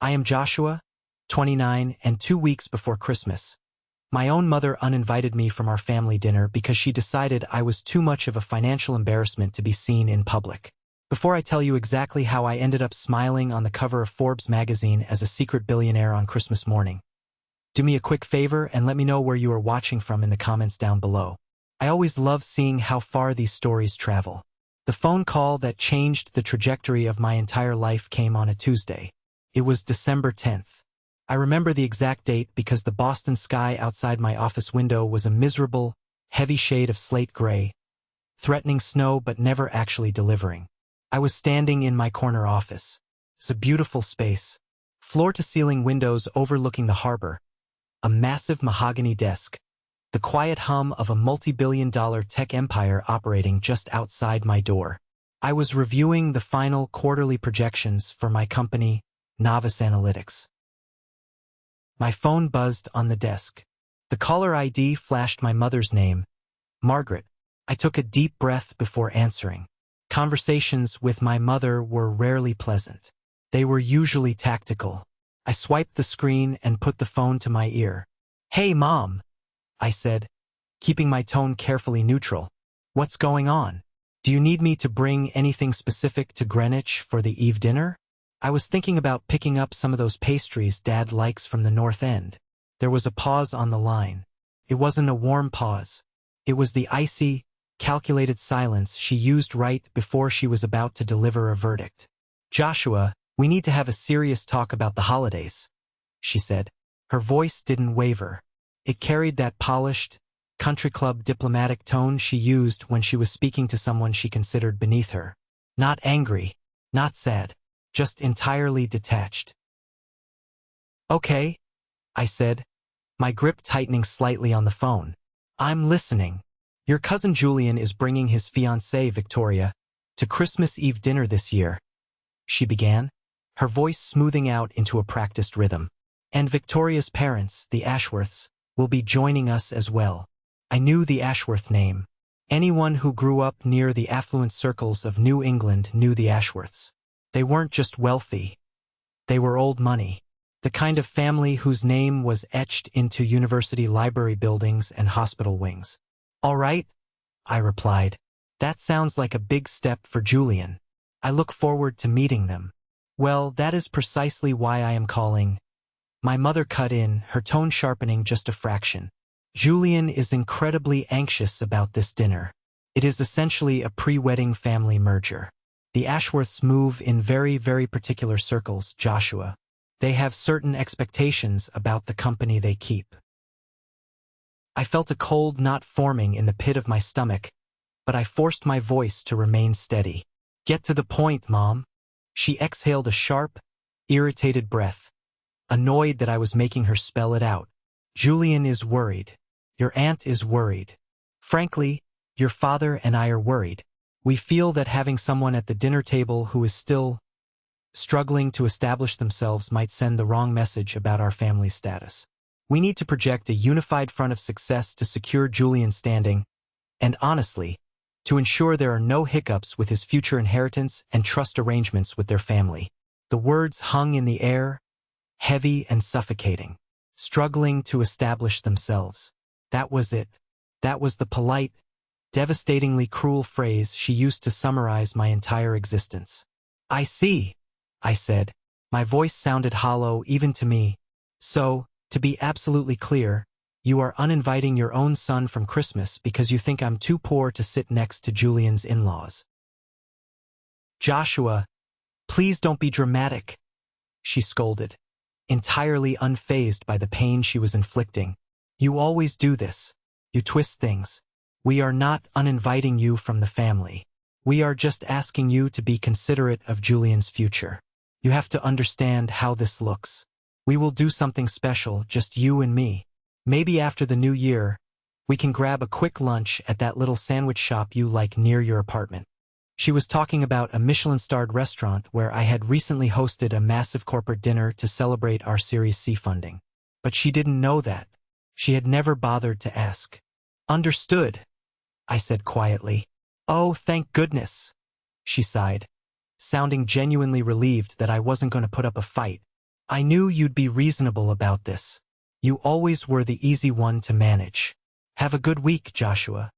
I am Joshua, 29, and 2 weeks before Christmas. My own mother uninvited me from our family dinner because she decided I was too much of a financial embarrassment to be seen in public. Before I tell you exactly how I ended up smiling on the cover of Forbes magazine as a secret billionaire on Christmas morning, do me a quick favor and let me know where you are watching from in the comments down below. I always love seeing how far these stories travel. The phone call that changed the trajectory of my entire life came on a Tuesday. It was December 10th. I remember the exact date because the Boston sky outside my office window was a miserable, heavy shade of slate gray, threatening snow but never actually delivering. I was standing in my corner office. It's a beautiful space, floor-to-ceiling windows overlooking the harbor, a massive mahogany desk, the quiet hum of a multi-billion-dollar tech empire operating just outside my door. I was reviewing the final quarterly projections for my company, Novice Analytics. My phone buzzed on the desk. The caller ID flashed my mother's name, Margaret. I took a deep breath before answering. Conversations with my mother were rarely pleasant. They were usually tactical. I swiped the screen and put the phone to my ear. "Hey, Mom," I said, keeping my tone carefully neutral. "What's going on? Do you need me to bring anything specific to Greenwich for the Eve dinner?" I was thinking about picking up some of those pastries Dad likes from the North End. There was a pause on the line. It wasn't a warm pause. It was the icy, calculated silence she used right before she was about to deliver a verdict. "Joshua, we need to have a serious talk about the holidays," she said. Her voice didn't waver. It carried that polished, country club diplomatic tone she used when she was speaking to someone she considered beneath her. Not angry, not sad, just entirely detached. "Okay," I said, my grip tightening slightly on the phone. "I'm listening. Your cousin Julian is bringing his fiancée, Victoria, to Christmas Eve dinner this year," she began, her voice smoothing out into a practiced rhythm. "And Victoria's parents, the Ashworths, will be joining us as well." I knew the Ashworth name. Anyone who grew up near the affluent circles of New England knew the Ashworths. They weren't just wealthy. They were old money. The kind of family whose name was etched into university library buildings and hospital wings. "All right," I replied. "That sounds like a big step for Julian. I look forward to meeting them." "Well, that is precisely why I am calling." My mother cut in, her tone sharpening just a fraction. "Julian is incredibly anxious about this dinner. It is essentially a pre-wedding family merger. The Ashworths move in very, very particular circles, Joshua. They have certain expectations about the company they keep." I felt a cold knot forming in the pit of my stomach, but I forced my voice to remain steady. "Get to the point, Mom." She exhaled a sharp, irritated breath, annoyed that I was making her spell it out. "Julian is worried. Your aunt is worried. Frankly, your father and I are worried. We feel that having someone at the dinner table who is still struggling to establish themselves might send the wrong message about our family's status. We need to project a unified front of success to secure Julian's standing, and honestly, to ensure there are no hiccups with his future inheritance and trust arrangements with their family." The words hung in the air, heavy and suffocating. Struggling to establish themselves. That was it. That was the polite, devastatingly cruel phrase she used to summarize my entire existence. "I see," I said. My voice sounded hollow even to me. "So, to be absolutely clear, you are uninviting your own son from Christmas because you think I'm too poor to sit next to Julian's in-laws." "Joshua, please don't be dramatic," she scolded, entirely unfazed by the pain she was inflicting. "You always do this. You twist things. We are not uninviting you from the family. We are just asking you to be considerate of Julian's future. You have to understand how this looks. We will do something special, just you and me. Maybe after the new year, we can grab a quick lunch at that little sandwich shop you like near your apartment." She was talking about a Michelin-starred restaurant where I had recently hosted a massive corporate dinner to celebrate our Series C funding. But she didn't know that. She had never bothered to ask. "Understood," I said quietly. "Oh, thank goodness," she sighed, sounding genuinely relieved that I wasn't going to put up a fight. I knew you'd be reasonable about this. You always were the easy one to manage. Have a good week, Joshua.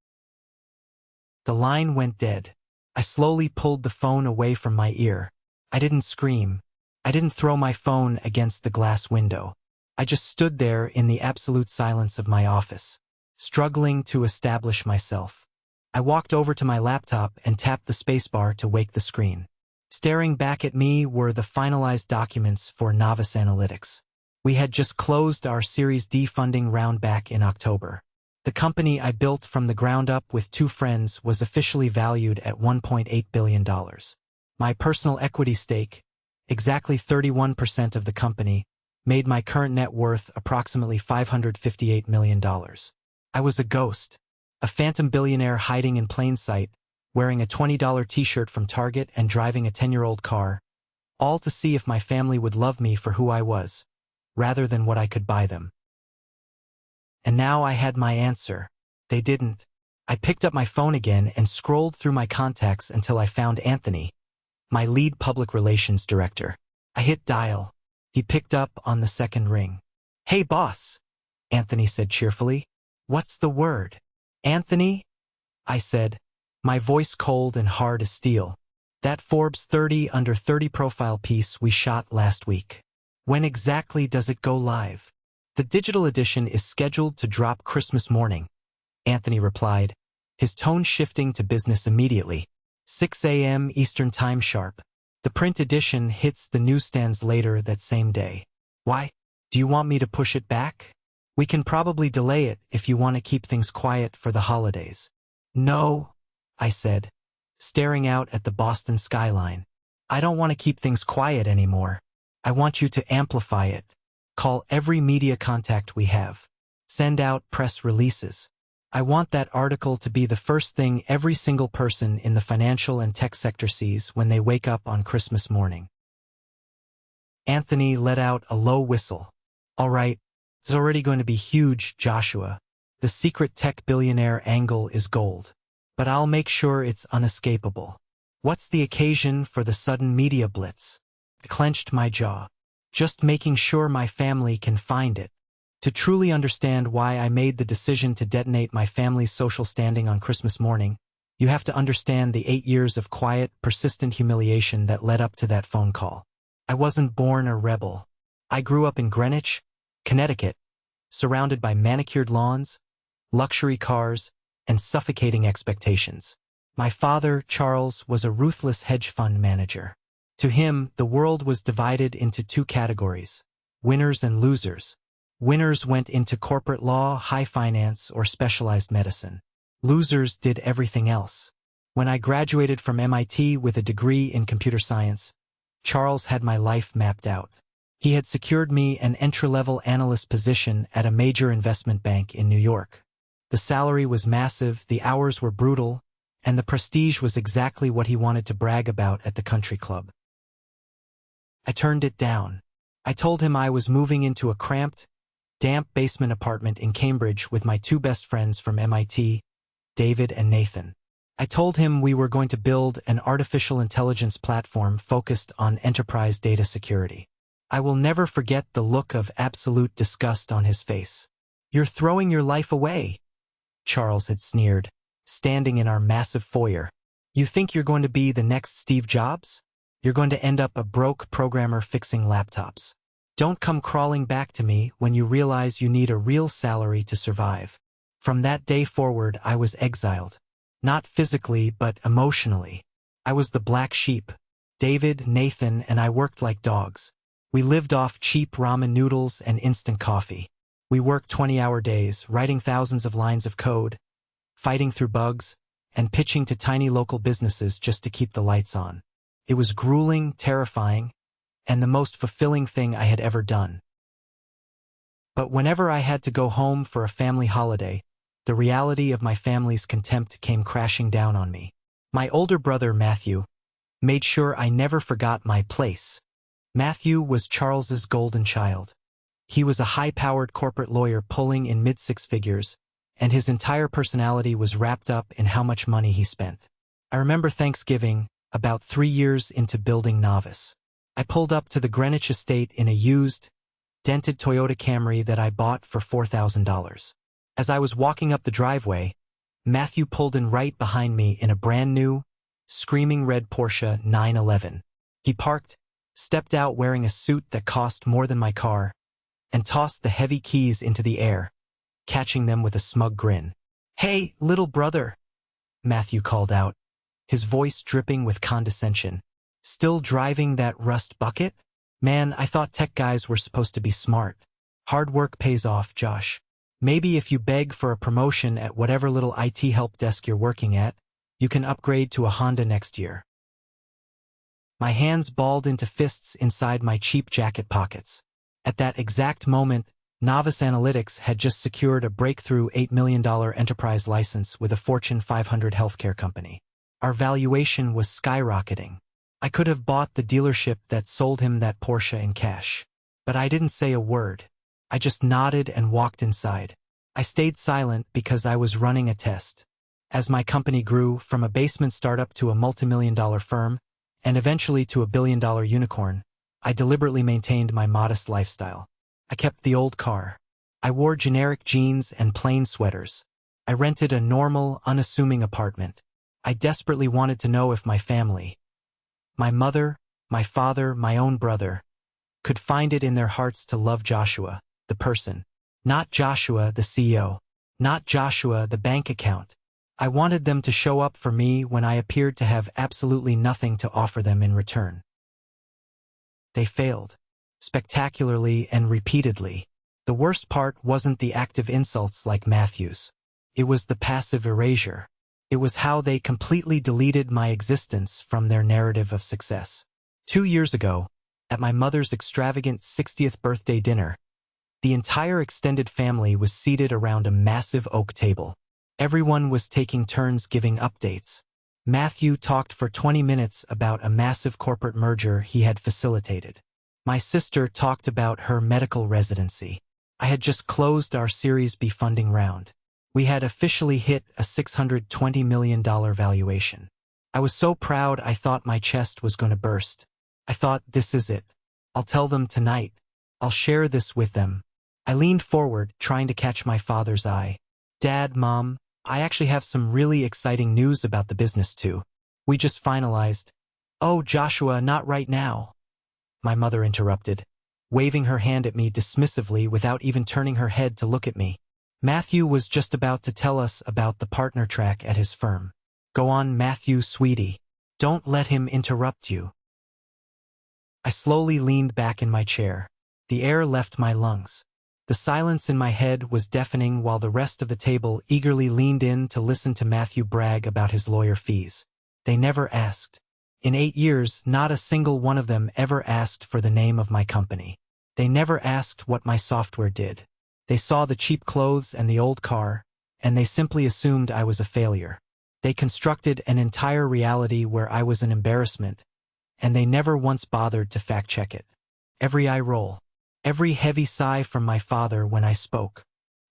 The line went dead. I slowly pulled the phone away from my ear. I didn't scream. I didn't throw my phone against the glass window. I just stood there in the absolute silence of my office, struggling to establish myself. I walked over to my laptop and tapped the spacebar to wake the screen. Staring back at me were the finalized documents for Novice Analytics. We had just closed our Series D funding round back in October. The company I built from the ground up with 2 friends was officially valued at $1.8 billion. My personal equity stake, exactly 31% of the company, made my current net worth approximately $558 million. I was a ghost, a phantom billionaire hiding in plain sight, wearing a $20 t-shirt from Target and driving a 10-year-old car, all to see if my family would love me for who I was, rather than what I could buy them. And now I had my answer. They didn't. I picked up my phone again and scrolled through my contacts until I found Anthony, my lead public relations director. I hit dial. He picked up on the second ring. "Hey, boss," Anthony said cheerfully. "What's the word?" "Anthony," I said, my voice cold and hard as steel. "That Forbes 30 under 30 profile piece we shot last week. When exactly does it go live?" "The digital edition is scheduled to drop Christmas morning," Anthony replied, his tone shifting to business immediately. 6 a.m. Eastern Time sharp. The print edition hits the newsstands later that same day. "Why? Do you want me to push it back?" "We can probably delay it if you want to keep things quiet for the holidays." "No," I said, staring out at the Boston skyline. "I don't want to keep things quiet anymore. I want you to amplify it. Call every media contact we have. Send out press releases. I want that article to be the first thing every single person in the financial and tech sector sees when they wake up on Christmas morning." Anthony let out a low whistle. "All right, it's already going to be huge, Joshua. The secret tech billionaire angle is gold. But I'll make sure it's unescapable." "What's the occasion for the sudden media blitz?" I clenched my jaw. "Just making sure my family can find it. To truly understand why I made the decision to detonate my family's social standing on Christmas morning, you have to understand the 8 years of quiet, persistent humiliation that led up to that phone call. I wasn't born a rebel. I grew up in Greenwich, Connecticut, surrounded by manicured lawns, luxury cars, and suffocating expectations. My father, Charles, was a ruthless hedge fund manager. To him, the world was divided into 2 categories: winners and losers. Winners went into corporate law, high finance, or specialized medicine. Losers did everything else. When I graduated from MIT with a degree in computer science, Charles had my life mapped out. He had secured me an entry-level analyst position at a major investment bank in New York. The salary was massive, the hours were brutal, and the prestige was exactly what he wanted to brag about at the country club. I turned it down. I told him I was moving into a cramped, damp basement apartment in Cambridge with my 2 best friends from MIT, David and Nathan. I told him we were going to build an artificial intelligence platform focused on enterprise data security. I will never forget the look of absolute disgust on his face. "You're throwing your life away," Charles had sneered, standing in our massive foyer. "You think you're going to be the next Steve Jobs? You're going to end up a broke programmer fixing laptops. Don't come crawling back to me when you realize you need a real salary to survive." From that day forward, I was exiled. Not physically, but emotionally. I was the black sheep. David, Nathan, and I worked like dogs. We lived off cheap ramen noodles and instant coffee. We worked 20-hour days, writing thousands of lines of code, fighting through bugs, and pitching to tiny local businesses just to keep the lights on. It was grueling, terrifying, and the most fulfilling thing I had ever done. But whenever I had to go home for a family holiday, the reality of my family's contempt came crashing down on me. My older brother, Matthew, made sure I never forgot my place. Matthew was Charles's golden child. He was a high-powered corporate lawyer pulling in mid-6 figures, and his entire personality was wrapped up in how much money he spent. I remember Thanksgiving, about 3 years into building Novice. I pulled up to the Greenwich estate in a used, dented Toyota Camry that I bought for $4,000. As I was walking up the driveway, Matthew pulled in right behind me in a brand new, screaming red Porsche 911. He parked, stepped out wearing a suit that cost more than my car, and tossed the heavy keys into the air, catching them with a smug grin. "Hey, little brother," Matthew called out, his voice dripping with condescension. "Still driving that rust bucket? Man, I thought tech guys were supposed to be smart. Hard work pays off, Josh. Maybe if you beg for a promotion at whatever little IT help desk you're working at, you can upgrade to a Honda next year." My hands balled into fists inside my cheap jacket pockets. At that exact moment, Novice Analytics had just secured a breakthrough $8 million enterprise license with a Fortune 500 healthcare company. Our valuation was skyrocketing. I could have bought the dealership that sold him that Porsche in cash. But I didn't say a word. I just nodded and walked inside. I stayed silent because I was running a test. As my company grew from a basement startup to a multi-million-dollar firm, and eventually to a billion-dollar unicorn, I deliberately maintained my modest lifestyle. I kept the old car. I wore generic jeans and plain sweaters. I rented a normal, unassuming apartment. I desperately wanted to know if my family, my mother, my father, my own brother, could find it in their hearts to love Joshua, the person. Not Joshua, the CEO. Not Joshua, the bank account. I wanted them to show up for me when I appeared to have absolutely nothing to offer them in return. They failed. Spectacularly and repeatedly. The worst part wasn't the active insults like Matthew's. It was the passive erasure. It was how they completely deleted my existence from their narrative of success. 2 years ago, at my mother's extravagant 60th birthday dinner, the entire extended family was seated around a massive oak table. Everyone was taking turns giving updates. Matthew talked for 20 minutes about a massive corporate merger he had facilitated. My sister talked about her medical residency. I had just closed our Series B funding round. We had officially hit a $620 million valuation. I was so proud I thought my chest was going to burst. I thought, this is it. I'll tell them tonight. I'll share this with them. I leaned forward, trying to catch my father's eye. "Dad, Mom, I actually have some really exciting news about the business too. We just finalized." "Oh, Joshua, not right now," my mother interrupted, waving her hand at me dismissively without even turning her head to look at me. "Matthew was just about to tell us about the partner track at his firm. Go on, Matthew, sweetie. Don't let him interrupt you." I slowly leaned back in my chair. The air left my lungs. The silence in my head was deafening while the rest of the table eagerly leaned in to listen to Matthew brag about his lawyer fees. They never asked. In 8 years, not a single one of them ever asked for the name of my company. They never asked what my software did. They saw the cheap clothes and the old car, and they simply assumed I was a failure. They constructed an entire reality where I was an embarrassment, and they never once bothered to fact-check it. Every eye roll. Every heavy sigh from my father when I spoke.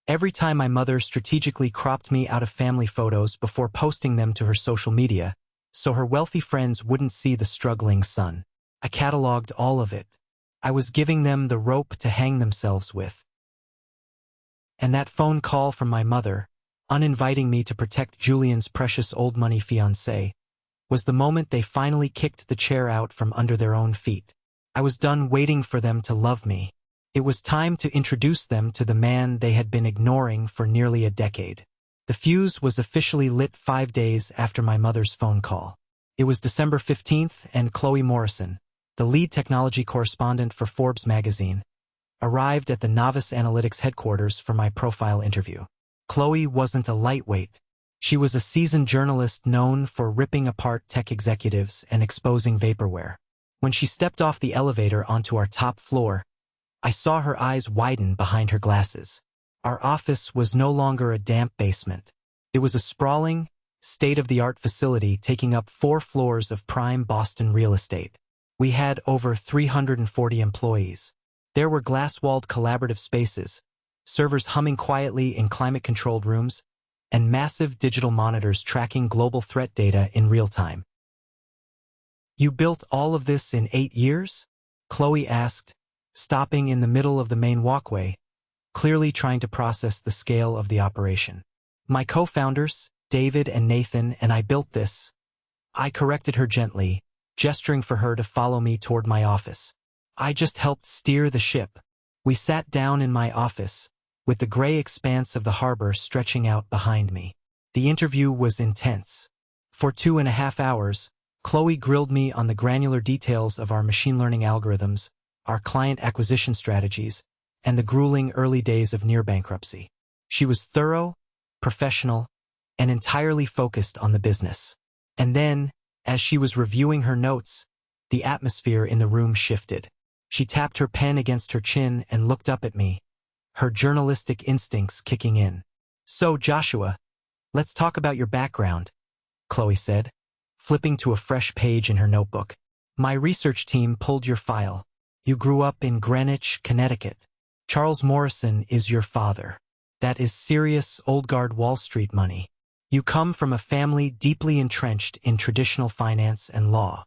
Every time my mother strategically cropped me out of family photos before posting them to her social media, so her wealthy friends wouldn't see the struggling son. I cataloged all of it. I was giving them the rope to hang themselves with. And that phone call from my mother, uninviting me to protect Julian's precious old money fiancé, was the moment they finally kicked the chair out from under their own feet. I was done waiting for them to love me. It was time to introduce them to the man they had been ignoring for nearly a decade. The fuse was officially lit 5 days after my mother's phone call. It was December 15th, and Chloe Morrison, the lead technology correspondent for Forbes magazine, arrived at the Novice Analytics headquarters for my profile interview. Chloe wasn't a lightweight. She was a seasoned journalist known for ripping apart tech executives and exposing vaporware. When she stepped off the elevator onto our top floor, I saw her eyes widen behind her glasses. Our office was no longer a damp basement. It was a sprawling, state-of-the-art facility taking up 4 floors of prime Boston real estate. We had over 340 employees. There were glass-walled collaborative spaces, servers humming quietly in climate-controlled rooms, and massive digital monitors tracking global threat data in real time. "You built all of this in 8 years?" Chloe asked, stopping in the middle of the main walkway, clearly trying to process the scale of the operation. My co-founders, David and Nathan, and I built this. I corrected her gently, gesturing for her to follow me toward my office. I just helped steer the ship. We sat down in my office, with the gray expanse of the harbor stretching out behind me. The interview was intense. For 2.5 hours, Chloe grilled me on the granular details of our machine learning algorithms, our client acquisition strategies, and the grueling early days of near bankruptcy. She was thorough, professional, and entirely focused on the business. And then, as she was reviewing her notes, the atmosphere in the room shifted. She tapped her pen against her chin and looked up at me, her journalistic instincts kicking in. "So, Joshua, let's talk about your background," Chloe said, flipping to a fresh page in her notebook. "My research team pulled your file. You grew up in Greenwich, Connecticut. Charles Morrison is your father. That is serious old guard Wall Street money. You come from a family deeply entrenched in traditional finance and law."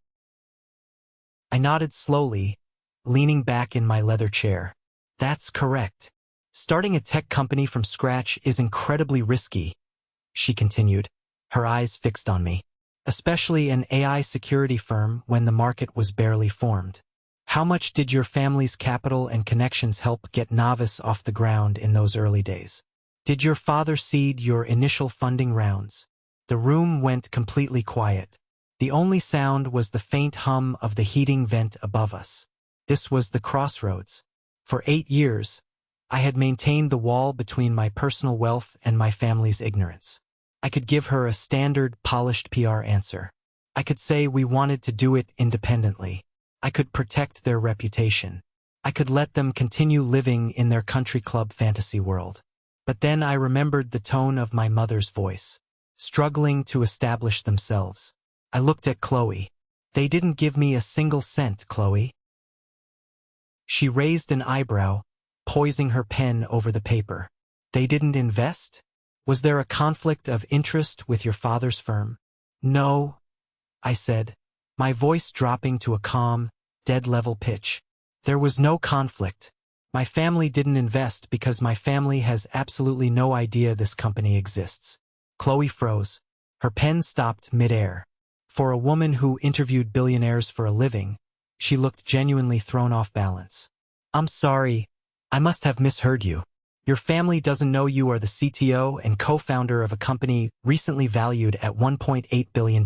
I nodded slowly, leaning back in my leather chair. "That's correct. Starting a tech company from scratch is incredibly risky," she continued, her eyes fixed on me. "Especially an AI security firm when the market was barely formed. How much did your family's capital and connections help get Novice off the ground in those early days? Did your father seed your initial funding rounds?" The room went completely quiet. The only sound was the faint hum of the heating vent above us. This was the crossroads. For 8 years, I had maintained the wall between my personal wealth and my family's ignorance. I could give her a standard, polished PR answer. I could say we wanted to do it independently. I could protect their reputation. I could let them continue living in their country club fantasy world. But then I remembered the tone of my mother's voice, struggling to establish themselves. I looked at Chloe. "They didn't give me a single cent, Chloe." She raised an eyebrow, poising her pen over the paper. "They didn't invest? Was there a conflict of interest with your father's firm?" "No," I said, my voice dropping to a calm, dead-level pitch. "There was no conflict. My family didn't invest because my family has absolutely no idea this company exists." Chloe froze. Her pen stopped mid-air. For a woman who interviewed billionaires for a living, she looked genuinely thrown off balance. "I'm sorry. I must have misheard you. Your family doesn't know you are the CTO and co-founder of a company recently valued at $1.8 billion.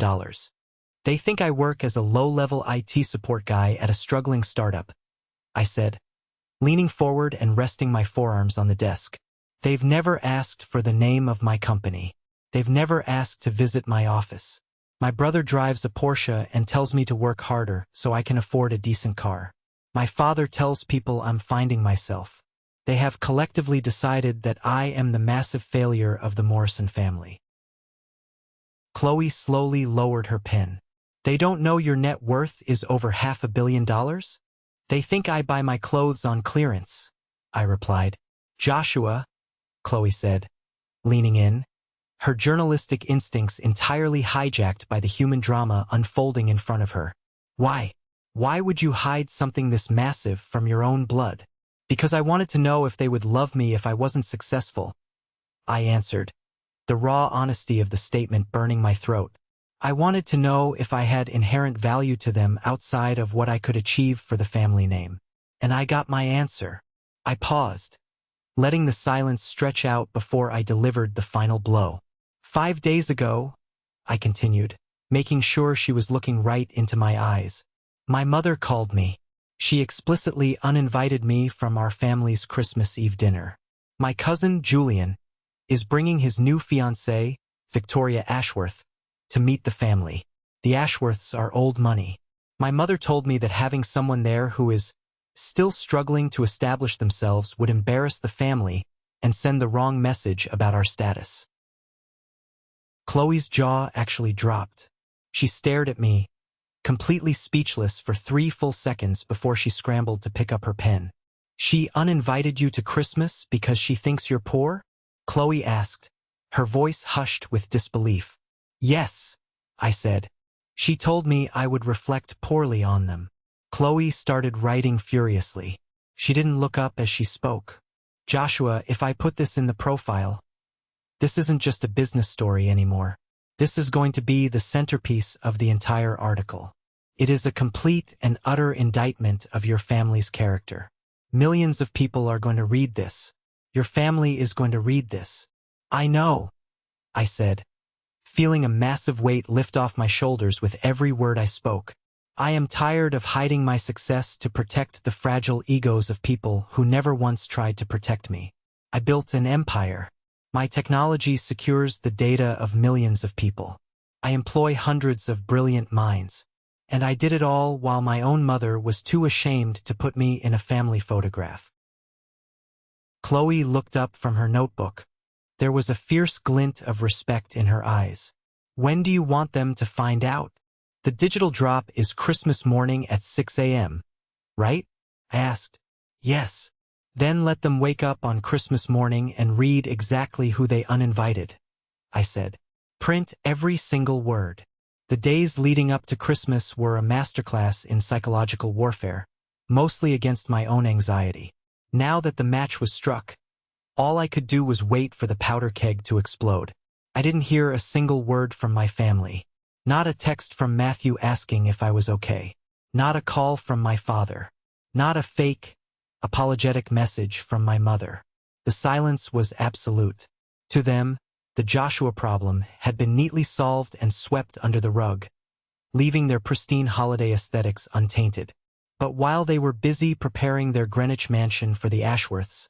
They think I work as a low-level IT support guy at a struggling startup," I said, leaning forward and resting my forearms on the desk. "They've never asked for the name of my company. They've never asked to visit my office. My brother drives a Porsche and tells me to work harder so I can afford a decent car. My father tells people I'm finding myself. They have collectively decided that I am the massive failure of the Morrison family." Chloe slowly lowered her pen. "They don't know your net worth is over $500 million? They think I buy my clothes on clearance," I replied. "Joshua," Chloe said, leaning in, her journalistic instincts entirely hijacked by the human drama unfolding in front of her. "Why? Why would you hide something this massive from your own blood?" "Because I wanted to know if they would love me if I wasn't successful," I answered, the raw honesty of the statement burning my throat. I wanted to know if I had inherent value to them outside of what I could achieve for the family name. And I got my answer. I paused, letting the silence stretch out before I delivered the final blow. 5 days ago," I continued, making sure she was looking right into my eyes, "my mother called me. She explicitly uninvited me from our family's Christmas Eve dinner. My cousin, Julian, is bringing his new fiancée, Victoria Ashworth, to meet the family. The Ashworths are old money. My mother told me that having someone there who is still struggling to establish themselves would embarrass the family and send the wrong message about our status." Chloe's jaw actually dropped. She stared at me, completely speechless for 3 full seconds before she scrambled to pick up her pen. "She uninvited you to Christmas because she thinks you're poor?" Chloe asked, her voice hushed with disbelief. "Yes," I said. "She told me I would reflect poorly on them." Chloe started writing furiously. She didn't look up as she spoke. Joshua, if I put this in the profile, this isn't just a business story anymore. This is going to be the centerpiece of the entire article. It is a complete and utter indictment of your family's character. Millions of people are going to read this. Your family is going to read this. I know, I said, feeling a massive weight lift off my shoulders with every word I spoke. I am tired of hiding my success to protect the fragile egos of people who never once tried to protect me. I built an empire. My technology secures the data of millions of people. I employ hundreds of brilliant minds. And I did it all while my own mother was too ashamed to put me in a family photograph. Chloe looked up from her notebook. There was a fierce glint of respect in her eyes. When do you want them to find out? The digital drop is Christmas morning at 6 a.m., right? I asked. Yes. Then let them wake up on Christmas morning and read exactly who they uninvited, I said. Print every single word. The days leading up to Christmas were a masterclass in psychological warfare, mostly against my own anxiety. Now that the match was struck, all I could do was wait for the powder keg to explode. I didn't hear a single word from my family. Not a text from Matthew asking if I was okay. Not a call from my father. Not a fake, apologetic message from my mother. The silence was absolute. To them, the Joshua problem had been neatly solved and swept under the rug, leaving their pristine holiday aesthetics untainted. But while they were busy preparing their Greenwich mansion for the Ashworths,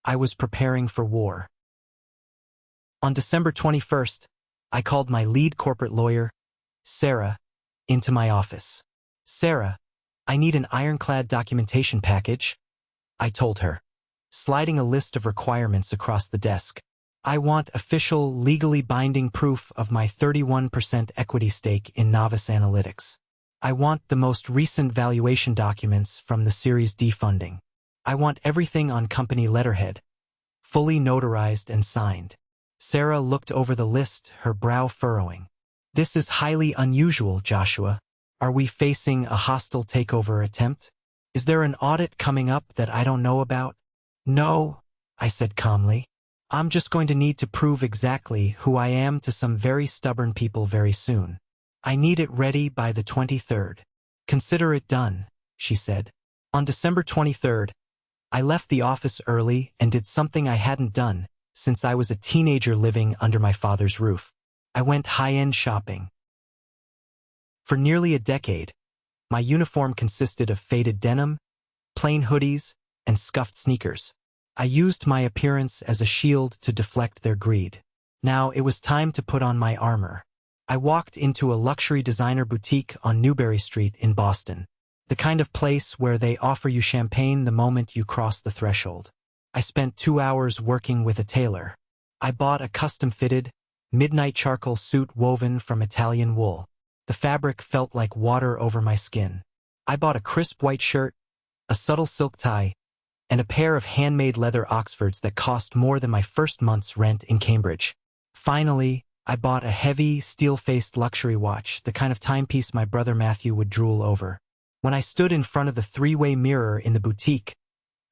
I was preparing for war. On December 21st, I called my lead corporate lawyer, Sarah, into my office. Sarah, I need an ironclad documentation package, I told her, sliding a list of requirements across the desk. I want official, legally binding proof of my 31% equity stake in Novice Analytics. I want the most recent valuation documents from the Series D funding. I want everything on company letterhead, fully notarized and signed. Sarah looked over the list, her brow furrowing. This is highly unusual, Joshua. Are we facing a hostile takeover attempt? Is there an audit coming up that I don't know about? No, I said calmly. I'm just going to need to prove exactly who I am to some very stubborn people very soon. I need it ready by the 23rd. Consider it done, she said. On December 23rd, I left the office early and did something I hadn't done since I was a teenager living under my father's roof. I went high-end shopping. For nearly a decade, my uniform consisted of faded denim, plain hoodies, and scuffed sneakers. I used my appearance as a shield to deflect their greed. Now it was time to put on my armor. I walked into a luxury designer boutique on Newbury Street in Boston, the kind of place where they offer you champagne the moment you cross the threshold. I spent 2 hours working with a tailor. I bought a custom-fitted, midnight charcoal suit woven from Italian wool. The fabric felt like water over my skin. I bought a crisp white shirt, a subtle silk tie, and a pair of handmade leather Oxfords that cost more than my first month's rent in Cambridge. Finally, I bought a heavy, steel-faced luxury watch, the kind of timepiece my brother Matthew would drool over. When I stood in front of the three-way mirror in the boutique,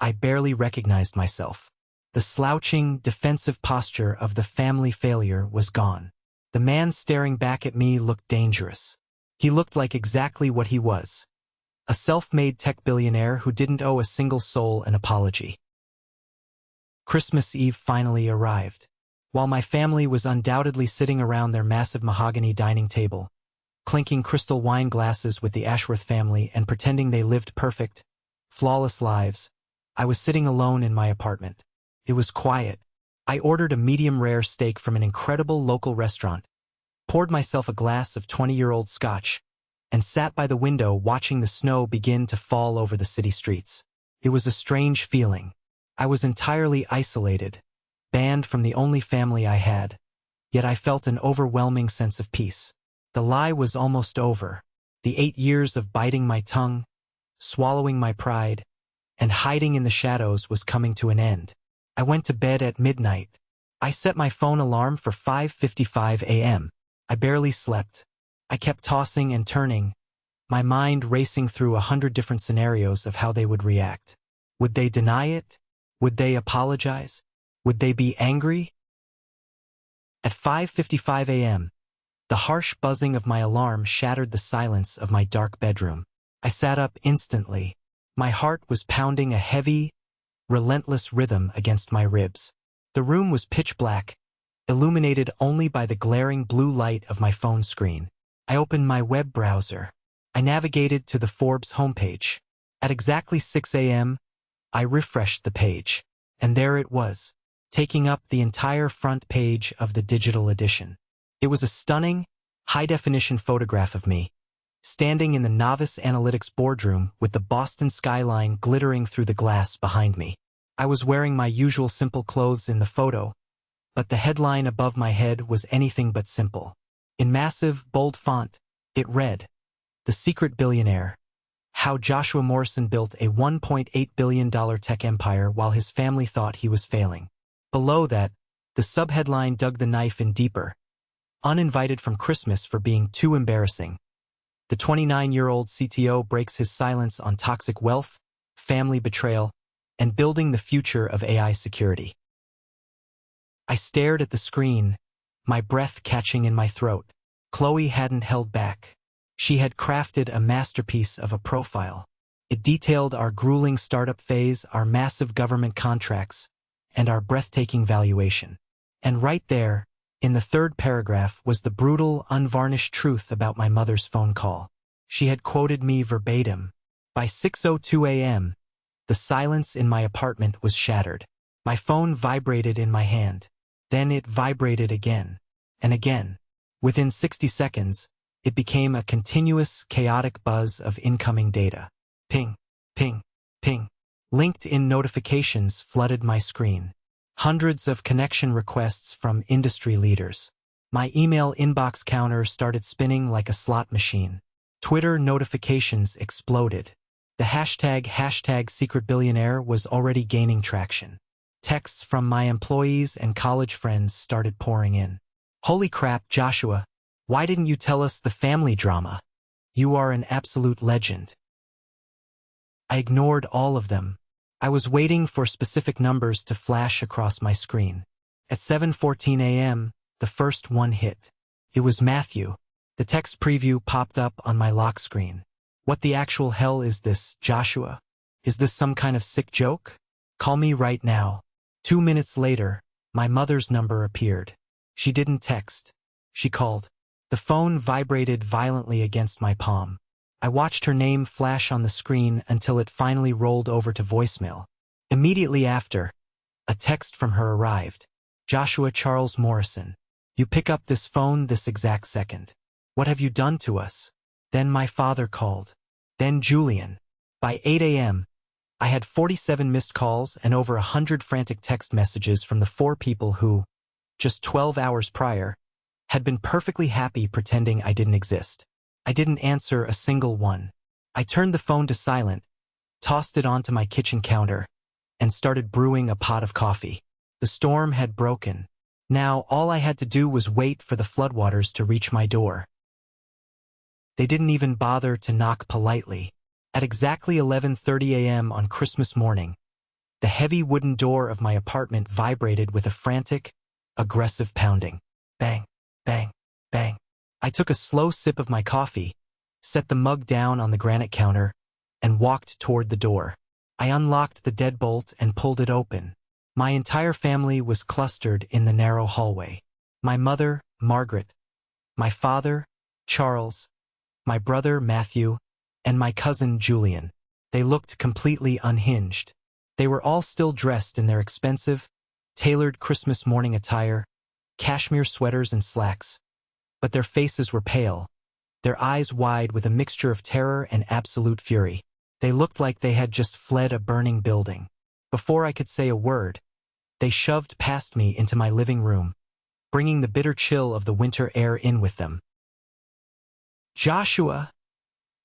I barely recognized myself. The slouching, defensive posture of the family failure was gone. The man staring back at me looked dangerous. He looked like exactly what he was. A self-made tech billionaire who didn't owe a single soul an apology. Christmas Eve finally arrived. While my family was undoubtedly sitting around their massive mahogany dining table, clinking crystal wine glasses with the Ashworth family and pretending they lived perfect, flawless lives, I was sitting alone in my apartment. It was quiet. I ordered a medium-rare steak from an incredible local restaurant, poured myself a glass of 20-year-old scotch, and sat by the window watching the snow begin to fall over the city streets. It was a strange feeling. I was entirely isolated, banned from the only family I had, yet I felt an overwhelming sense of peace. The lie was almost over. The 8 years of biting my tongue, swallowing my pride, and hiding in the shadows was coming to an end. I went to bed at midnight. I set my phone alarm for 5:55 a.m. I barely slept. I kept tossing and turning, my mind racing through 100 different scenarios of how they would react. Would they deny it? Would they apologize? Would they be angry? At 5:55 a.m., the harsh buzzing of my alarm shattered the silence of my dark bedroom. I sat up instantly. My heart was pounding a heavy, relentless rhythm against my ribs. The room was pitch black, illuminated only by the glaring blue light of my phone screen. I opened my web browser. I navigated to the Forbes homepage. At exactly 6 a.m., I refreshed the page. And there it was, taking up the entire front page of the digital edition. It was a stunning, high-definition photograph of me, standing in the novice analytics boardroom with the Boston skyline glittering through the glass behind me. I was wearing my usual simple clothes in the photo, but the headline above my head was anything but simple. In massive, bold font, it read, "The Secret Billionaire: How Joshua Morrison Built a $1.8 billion tech empire while his family thought he was failing." Below that, the subheadline dug the knife in deeper. Uninvited from Christmas for being too embarrassing. The 29-year-old CTO breaks his silence on toxic wealth, family betrayal, and building the future of AI security. I stared at the screen, my breath catching in my throat. Chloe hadn't held back. She had crafted a masterpiece of a profile. It detailed our grueling startup phase, our massive government contracts, and our breathtaking valuation. And right there, in the third paragraph, was the brutal, unvarnished truth about my mother's phone call. She had quoted me verbatim. By 6:02 a.m., the silence in my apartment was shattered. My phone vibrated in my hand. Then it vibrated again, and again. Within 60 seconds, it became a continuous, chaotic buzz of incoming data. Ping, ping, ping. LinkedIn notifications flooded my screen. Hundreds of connection requests from industry leaders. My email inbox counter started spinning like a slot machine. Twitter notifications exploded. The hashtag Secret Billionaire was already gaining traction. Texts from my employees and college friends started pouring in. "Holy crap, Joshua, why didn't you tell us the family drama? You are an absolute legend." I ignored all of them. I was waiting for specific numbers to flash across my screen. At 7:14 a.m., the first one hit. It was Matthew. The text preview popped up on my lock screen. "What the actual hell is this, Joshua? Is this some kind of sick joke? Call me right now." 2 minutes later, my mother's number appeared. She didn't text. She called. The phone vibrated violently against my palm. I watched her name flash on the screen until it finally rolled over to voicemail. Immediately after, a text from her arrived. "Joshua Charles Morrison, you pick up this phone this exact second. What have you done to us?" Then my father called. Then Julian. By 8 a.m., I had 47 missed calls and over 100 frantic text messages from the 4 people who, just 12 hours prior, had been perfectly happy pretending I didn't exist. I didn't answer a single one. I turned the phone to silent, tossed it onto my kitchen counter, and started brewing a pot of coffee. The storm had broken. Now all I had to do was wait for the floodwaters to reach my door. They didn't even bother to knock politely. At exactly 11:30 a.m. on Christmas morning, the heavy wooden door of my apartment vibrated with a frantic, aggressive pounding. Bang, bang, bang. I took a slow sip of my coffee, set the mug down on the granite counter, and walked toward the door. I unlocked the deadbolt and pulled it open. My entire family was clustered in the narrow hallway. My mother, Margaret, my father, Charles, my brother, Matthew, and my cousin, Julian. They looked completely unhinged. They were all still dressed in their expensive, tailored Christmas morning attire, cashmere sweaters and slacks. But their faces were pale, their eyes wide with a mixture of terror and absolute fury. They looked like they had just fled a burning building. Before I could say a word, they shoved past me into my living room, bringing the bitter chill of the winter air in with them. "Joshua!"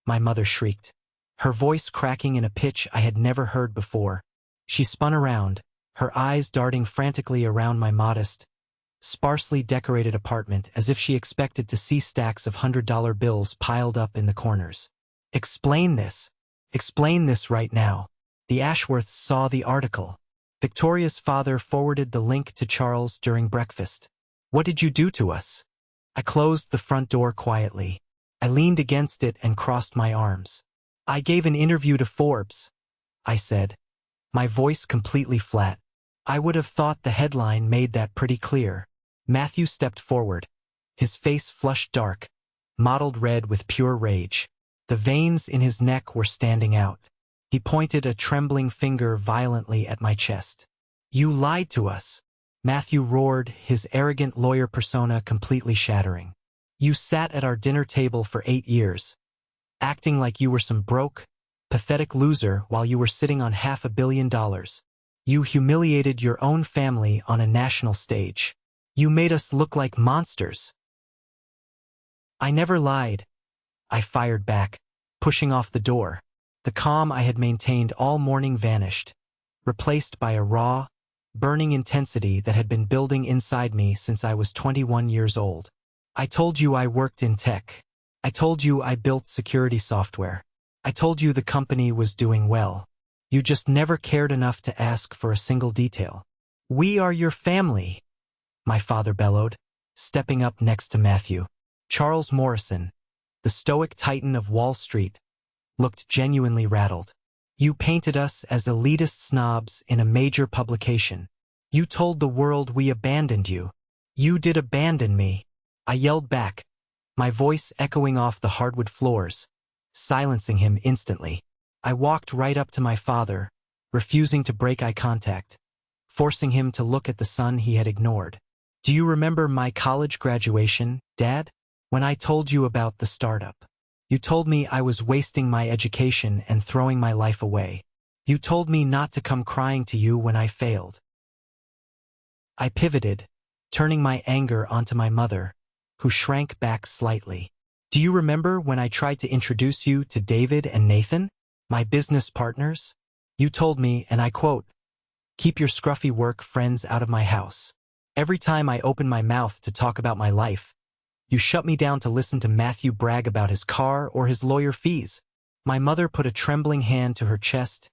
my mother shrieked, her voice cracking in a pitch I had never heard before. She spun around, her eyes darting frantically around my modest, sparsely decorated apartment as if she expected to see stacks of $100 bills piled up in the corners. Explain this. Explain this right now. The Ashworths saw the article. Victoria's father forwarded the link to Charles during breakfast. What did you do to us? I closed the front door quietly. I leaned against it and crossed my arms. I gave an interview to Forbes, I said, my voice completely flat. I would have thought the headline made that pretty clear. Matthew stepped forward. His face flushed dark, mottled red with pure rage. The veins in his neck were standing out. He pointed a trembling finger violently at my chest. You lied to us, Matthew roared, his arrogant lawyer persona completely shattering. You sat at our dinner table for 8 years, acting like you were some broke, pathetic loser while you were sitting on $500 million. You humiliated your own family on a national stage. You made us look like monsters. I never lied, I fired back, pushing off the door. The calm I had maintained all morning vanished, replaced by a raw, burning intensity that had been building inside me since I was 21 years old. I told you I worked in tech. I told you I built security software. I told you the company was doing well. You just never cared enough to ask for a single detail. We are your family, my father bellowed, stepping up next to Matthew. Charles Morrison, the stoic titan of Wall Street, looked genuinely rattled. You painted us as elitist snobs in a major publication. You told the world we abandoned you. You did abandon me. I yelled back, my voice echoing off the hardwood floors, silencing him instantly. I walked right up to my father, refusing to break eye contact, forcing him to look at the son he had ignored. Do you remember my college graduation, Dad? When I told you about the startup. You told me I was wasting my education and throwing my life away. You told me not to come crying to you when I failed. I pivoted, turning my anger onto my mother, who shrank back slightly. Do you remember when I tried to introduce you to David and Nathan, my business partners? You told me, and I quote, "Keep your scruffy work friends out of my house." Every time I opened my mouth to talk about my life, you shut me down to listen to Matthew brag about his car or his lawyer fees. My mother put a trembling hand to her chest,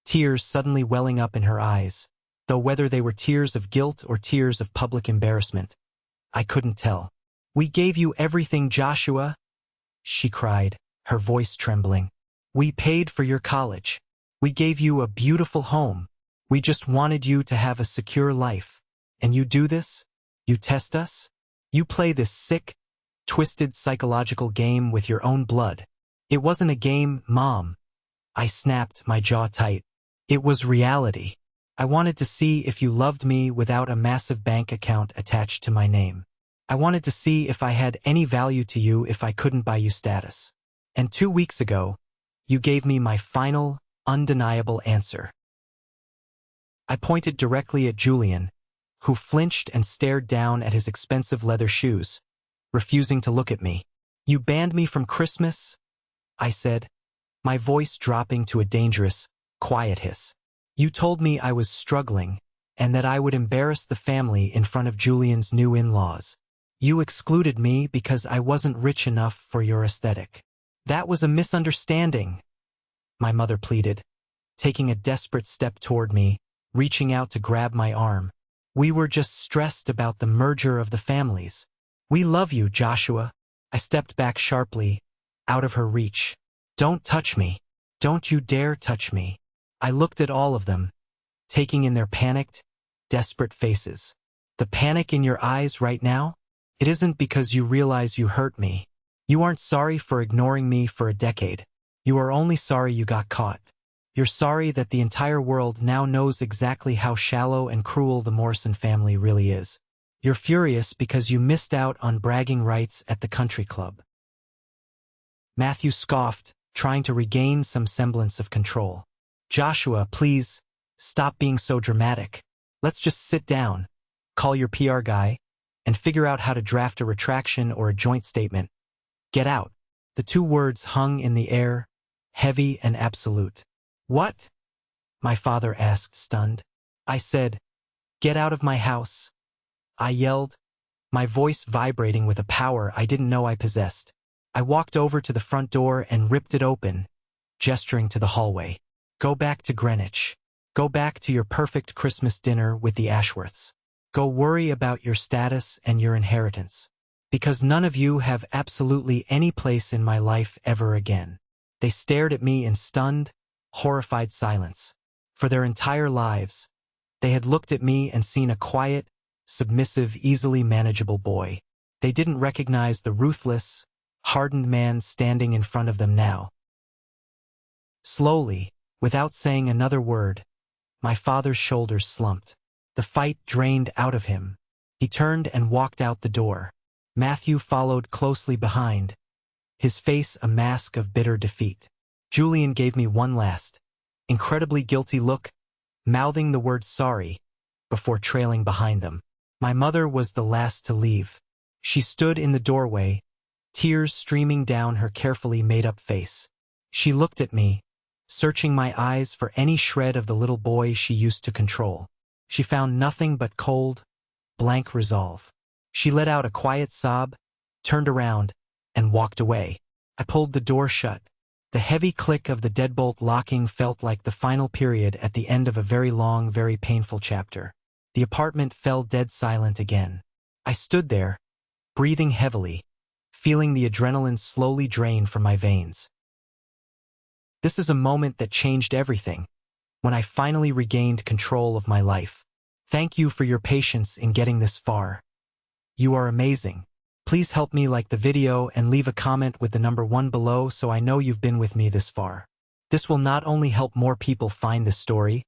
tears suddenly welling up in her eyes, though whether they were tears of guilt or tears of public embarrassment, I couldn't tell. We gave you everything, Joshua, she cried, her voice trembling. We paid for your college. We gave you a beautiful home. We just wanted you to have a secure life. And you do this? You test us? You play this sick, twisted psychological game with your own blood. It wasn't a game, Mom. I snapped, my jaw tight. It was reality. I wanted to see if you loved me without a massive bank account attached to my name. I wanted to see if I had any value to you if I couldn't buy you status. And 2 weeks ago, you gave me my final, undeniable answer. I pointed directly at Julian, who flinched and stared down at his expensive leather shoes, refusing to look at me. You banned me from Christmas, I said, my voice dropping to a dangerous, quiet hiss. You told me I was struggling and that I would embarrass the family in front of Julian's new in-laws. You excluded me because I wasn't rich enough for your aesthetic. That was a misunderstanding, my mother pleaded, taking a desperate step toward me, reaching out to grab my arm. We were just stressed about the merger of the families. We love you, Joshua. I stepped back sharply, out of her reach. Don't touch me. Don't you dare touch me. I looked at all of them, taking in their panicked, desperate faces. The panic in your eyes right now? It isn't because you realize you hurt me. You aren't sorry for ignoring me for a decade. You are only sorry you got caught. You're sorry that the entire world now knows exactly how shallow and cruel the Morrison family really is. You're furious because you missed out on bragging rights at the country club. Matthew scoffed, trying to regain some semblance of control. Joshua, please, stop being so dramatic. Let's just sit down, call your PR guy, and figure out how to draft a retraction or a joint statement. Get out. The 2 words hung in the air, heavy and absolute. What? My father asked, stunned. I said, get out of my house. I yelled, my voice vibrating with a power I didn't know I possessed. I walked over to the front door and ripped it open, gesturing to the hallway. Go back to Greenwich. Go back to your perfect Christmas dinner with the Ashworths. Go worry about your status and your inheritance. Because none of you have absolutely any place in my life ever again. They stared at me in stunned, horrified silence. For their entire lives, they had looked at me and seen a quiet, submissive, easily manageable boy. They didn't recognize the ruthless, hardened man standing in front of them now. Slowly, without saying another word, my father's shoulders slumped. The fight drained out of him. He turned and walked out the door. Matthew followed closely behind, his face a mask of bitter defeat. Julian gave me one last, incredibly guilty look, mouthing the word sorry, before trailing behind them. My mother was the last to leave. She stood in the doorway, tears streaming down her carefully made-up face. She looked at me, searching my eyes for any shred of the little boy she used to control. She found nothing but cold, blank resolve. She let out a quiet sob, turned around, and walked away. I pulled the door shut. The heavy click of the deadbolt locking felt like the final period at the end of a very long, very painful chapter. The apartment fell dead silent again. I stood there, breathing heavily, feeling the adrenaline slowly drain from my veins. This is a moment that changed everything, when I finally regained control of my life. Thank you for your patience in getting this far. You are amazing. Please help me like the video and leave a comment with the number 1 below so I know you've been with me this far. This will not only help more people find this story,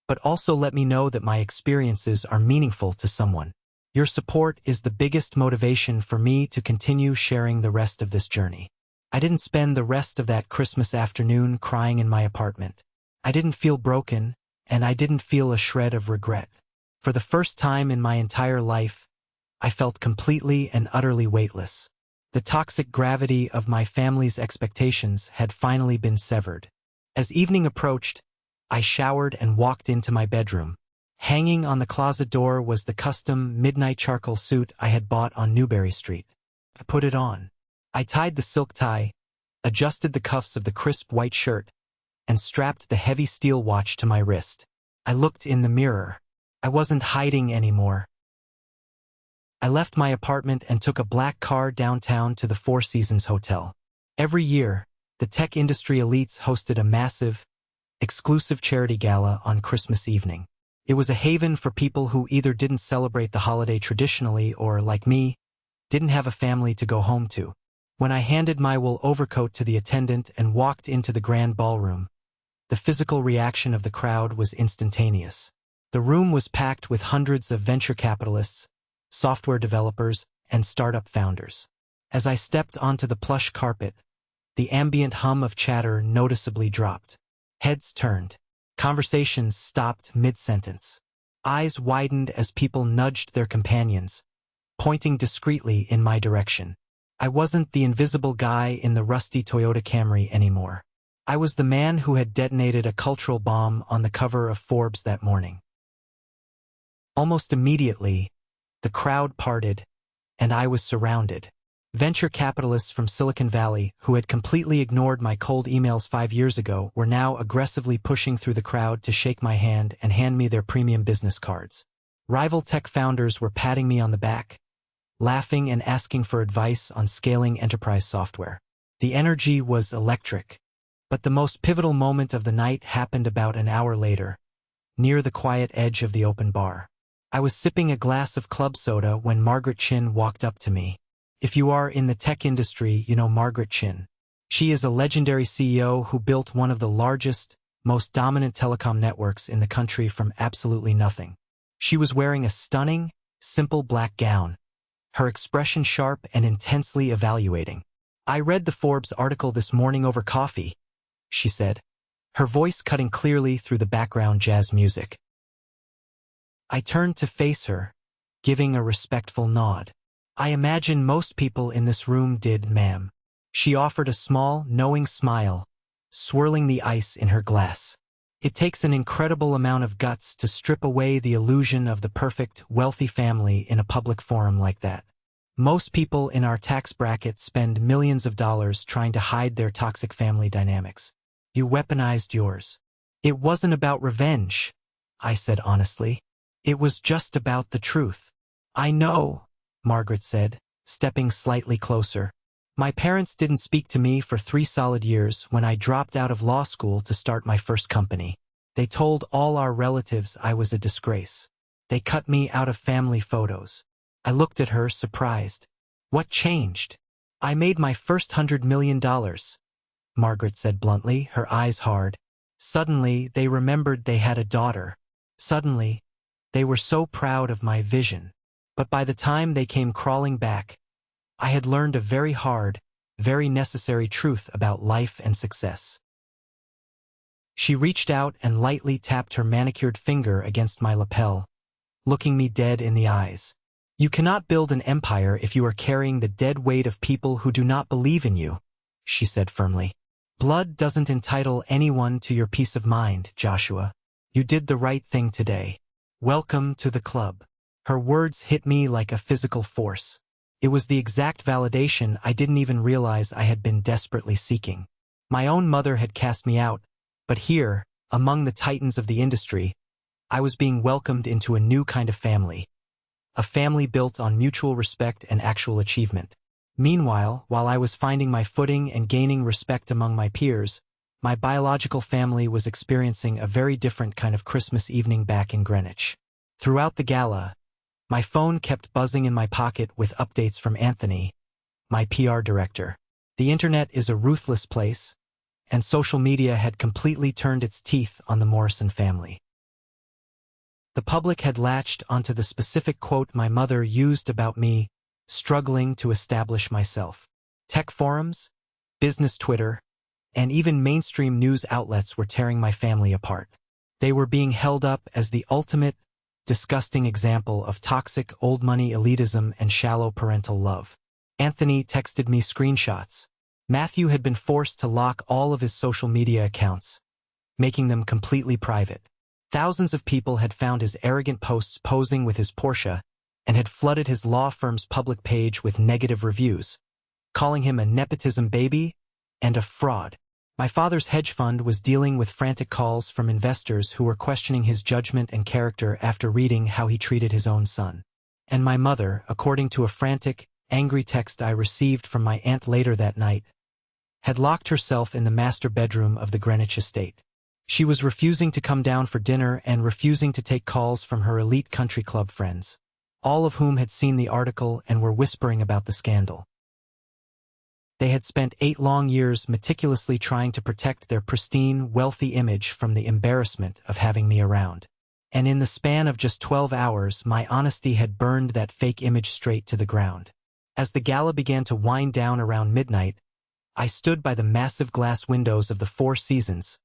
but also let me know that my experiences are meaningful to someone. Your support is the biggest motivation for me to continue sharing the rest of this journey. I didn't spend the rest of that Christmas afternoon crying in my apartment. I didn't feel broken, and I didn't feel a shred of regret. For the first time in my entire life, I felt completely and utterly weightless. The toxic gravity of my family's expectations had finally been severed. As evening approached, I showered and walked into my bedroom. Hanging on the closet door was the custom midnight charcoal suit I had bought on Newbury Street. I put it on. I tied the silk tie, adjusted the cuffs of the crisp white shirt, and strapped the heavy steel watch to my wrist. I looked in the mirror. I wasn't hiding anymore. I left my apartment and took a black car downtown to the Four Seasons Hotel. Every year, the tech industry elites hosted a massive, exclusive charity gala on Christmas evening. It was a haven for people who either didn't celebrate the holiday traditionally or, like me, didn't have a family to go home to. When I handed my wool overcoat to the attendant and walked into the grand ballroom, the physical reaction of the crowd was instantaneous. The room was packed with hundreds of venture capitalists, software developers, and startup founders. As I stepped onto the plush carpet, the ambient hum of chatter noticeably dropped. Heads turned. Conversations stopped mid-sentence. Eyes widened as people nudged their companions, pointing discreetly in my direction. I wasn't the invisible guy in the rusty Toyota Camry anymore. I was the man who had detonated a cultural bomb on the cover of Forbes that morning. Almost immediately, the crowd parted, and I was surrounded. Venture capitalists from Silicon Valley, who had completely ignored my cold emails 5 years ago, were now aggressively pushing through the crowd to shake my hand and hand me their premium business cards. Rival tech founders were patting me on the back, laughing and asking for advice on scaling enterprise software. The energy was electric. But the most pivotal moment of the night happened about an hour later, near the quiet edge of the open bar. I was sipping a glass of club soda when Margaret Chin walked up to me. If you are in the tech industry, you know Margaret Chin. She is a legendary CEO who built one of the largest, most dominant telecom networks in the country from absolutely nothing. She was wearing a stunning, simple black gown, her expression sharp and intensely evaluating. I read the Forbes article this morning over coffee, she said, her voice cutting clearly through the background jazz music. I turned to face her, giving a respectful nod. I imagine most people in this room did, ma'am. She offered a small, knowing smile, swirling the ice in her glass. It takes an incredible amount of guts to strip away the illusion of the perfect, wealthy family in a public forum like that. Most people in our tax bracket spend millions of dollars trying to hide their toxic family dynamics. You weaponized yours. It wasn't about revenge, I said honestly. It was just about the truth. I know, Margaret said, stepping slightly closer. My parents didn't speak to me for 3 solid years when I dropped out of law school to start my first company. They told all our relatives I was a disgrace. They cut me out of family photos. I looked at her, surprised. What changed? I made my first $100 million, Margaret said bluntly, her eyes hard. Suddenly, they remembered they had a daughter. Suddenly, they were so proud of my vision. But by the time they came crawling back, I had learned a very hard, very necessary truth about life and success. She reached out and lightly tapped her manicured finger against my lapel, looking me dead in the eyes. You cannot build an empire if you are carrying the dead weight of people who do not believe in you, she said firmly. Blood doesn't entitle anyone to your peace of mind, Joshua. You did the right thing today. Welcome to the club. Her words hit me like a physical force. It was the exact validation I didn't even realize I had been desperately seeking. My own mother had cast me out, but here, among the titans of the industry, I was being welcomed into a new kind of family. A family built on mutual respect and actual achievement. Meanwhile, while I was finding my footing and gaining respect among my peers, my biological family was experiencing a very different kind of Christmas evening back in Greenwich. Throughout the gala, my phone kept buzzing in my pocket with updates from Anthony, my PR director. The internet is a ruthless place, and social media had completely turned its teeth on the Morrison family. The public had latched onto the specific quote my mother used about me struggling to establish myself. Tech forums, business Twitter, and even mainstream news outlets were tearing my family apart. They were being held up as the ultimate, disgusting example of toxic old money elitism and shallow parental love. Anthony texted me screenshots. Matthew had been forced to lock all of his social media accounts, making them completely private. Thousands of people had found his arrogant posts posing with his Porsche and had flooded his law firm's public page with negative reviews, calling him a nepotism baby and a fraud. My father's hedge fund was dealing with frantic calls from investors who were questioning his judgment and character after reading how he treated his own son. And my mother, according to a frantic, angry text I received from my aunt later that night, had locked herself in the master bedroom of the Greenwich estate. She was refusing to come down for dinner and refusing to take calls from her elite country club friends, all of whom had seen the article and were whispering about the scandal. They had spent 8 long years meticulously trying to protect their pristine, wealthy image from the embarrassment of having me around. And in the span of just 12 hours, my honesty had burned that fake image straight to the ground. As the gala began to wind down around midnight, I stood by the massive glass windows of the Four Seasons,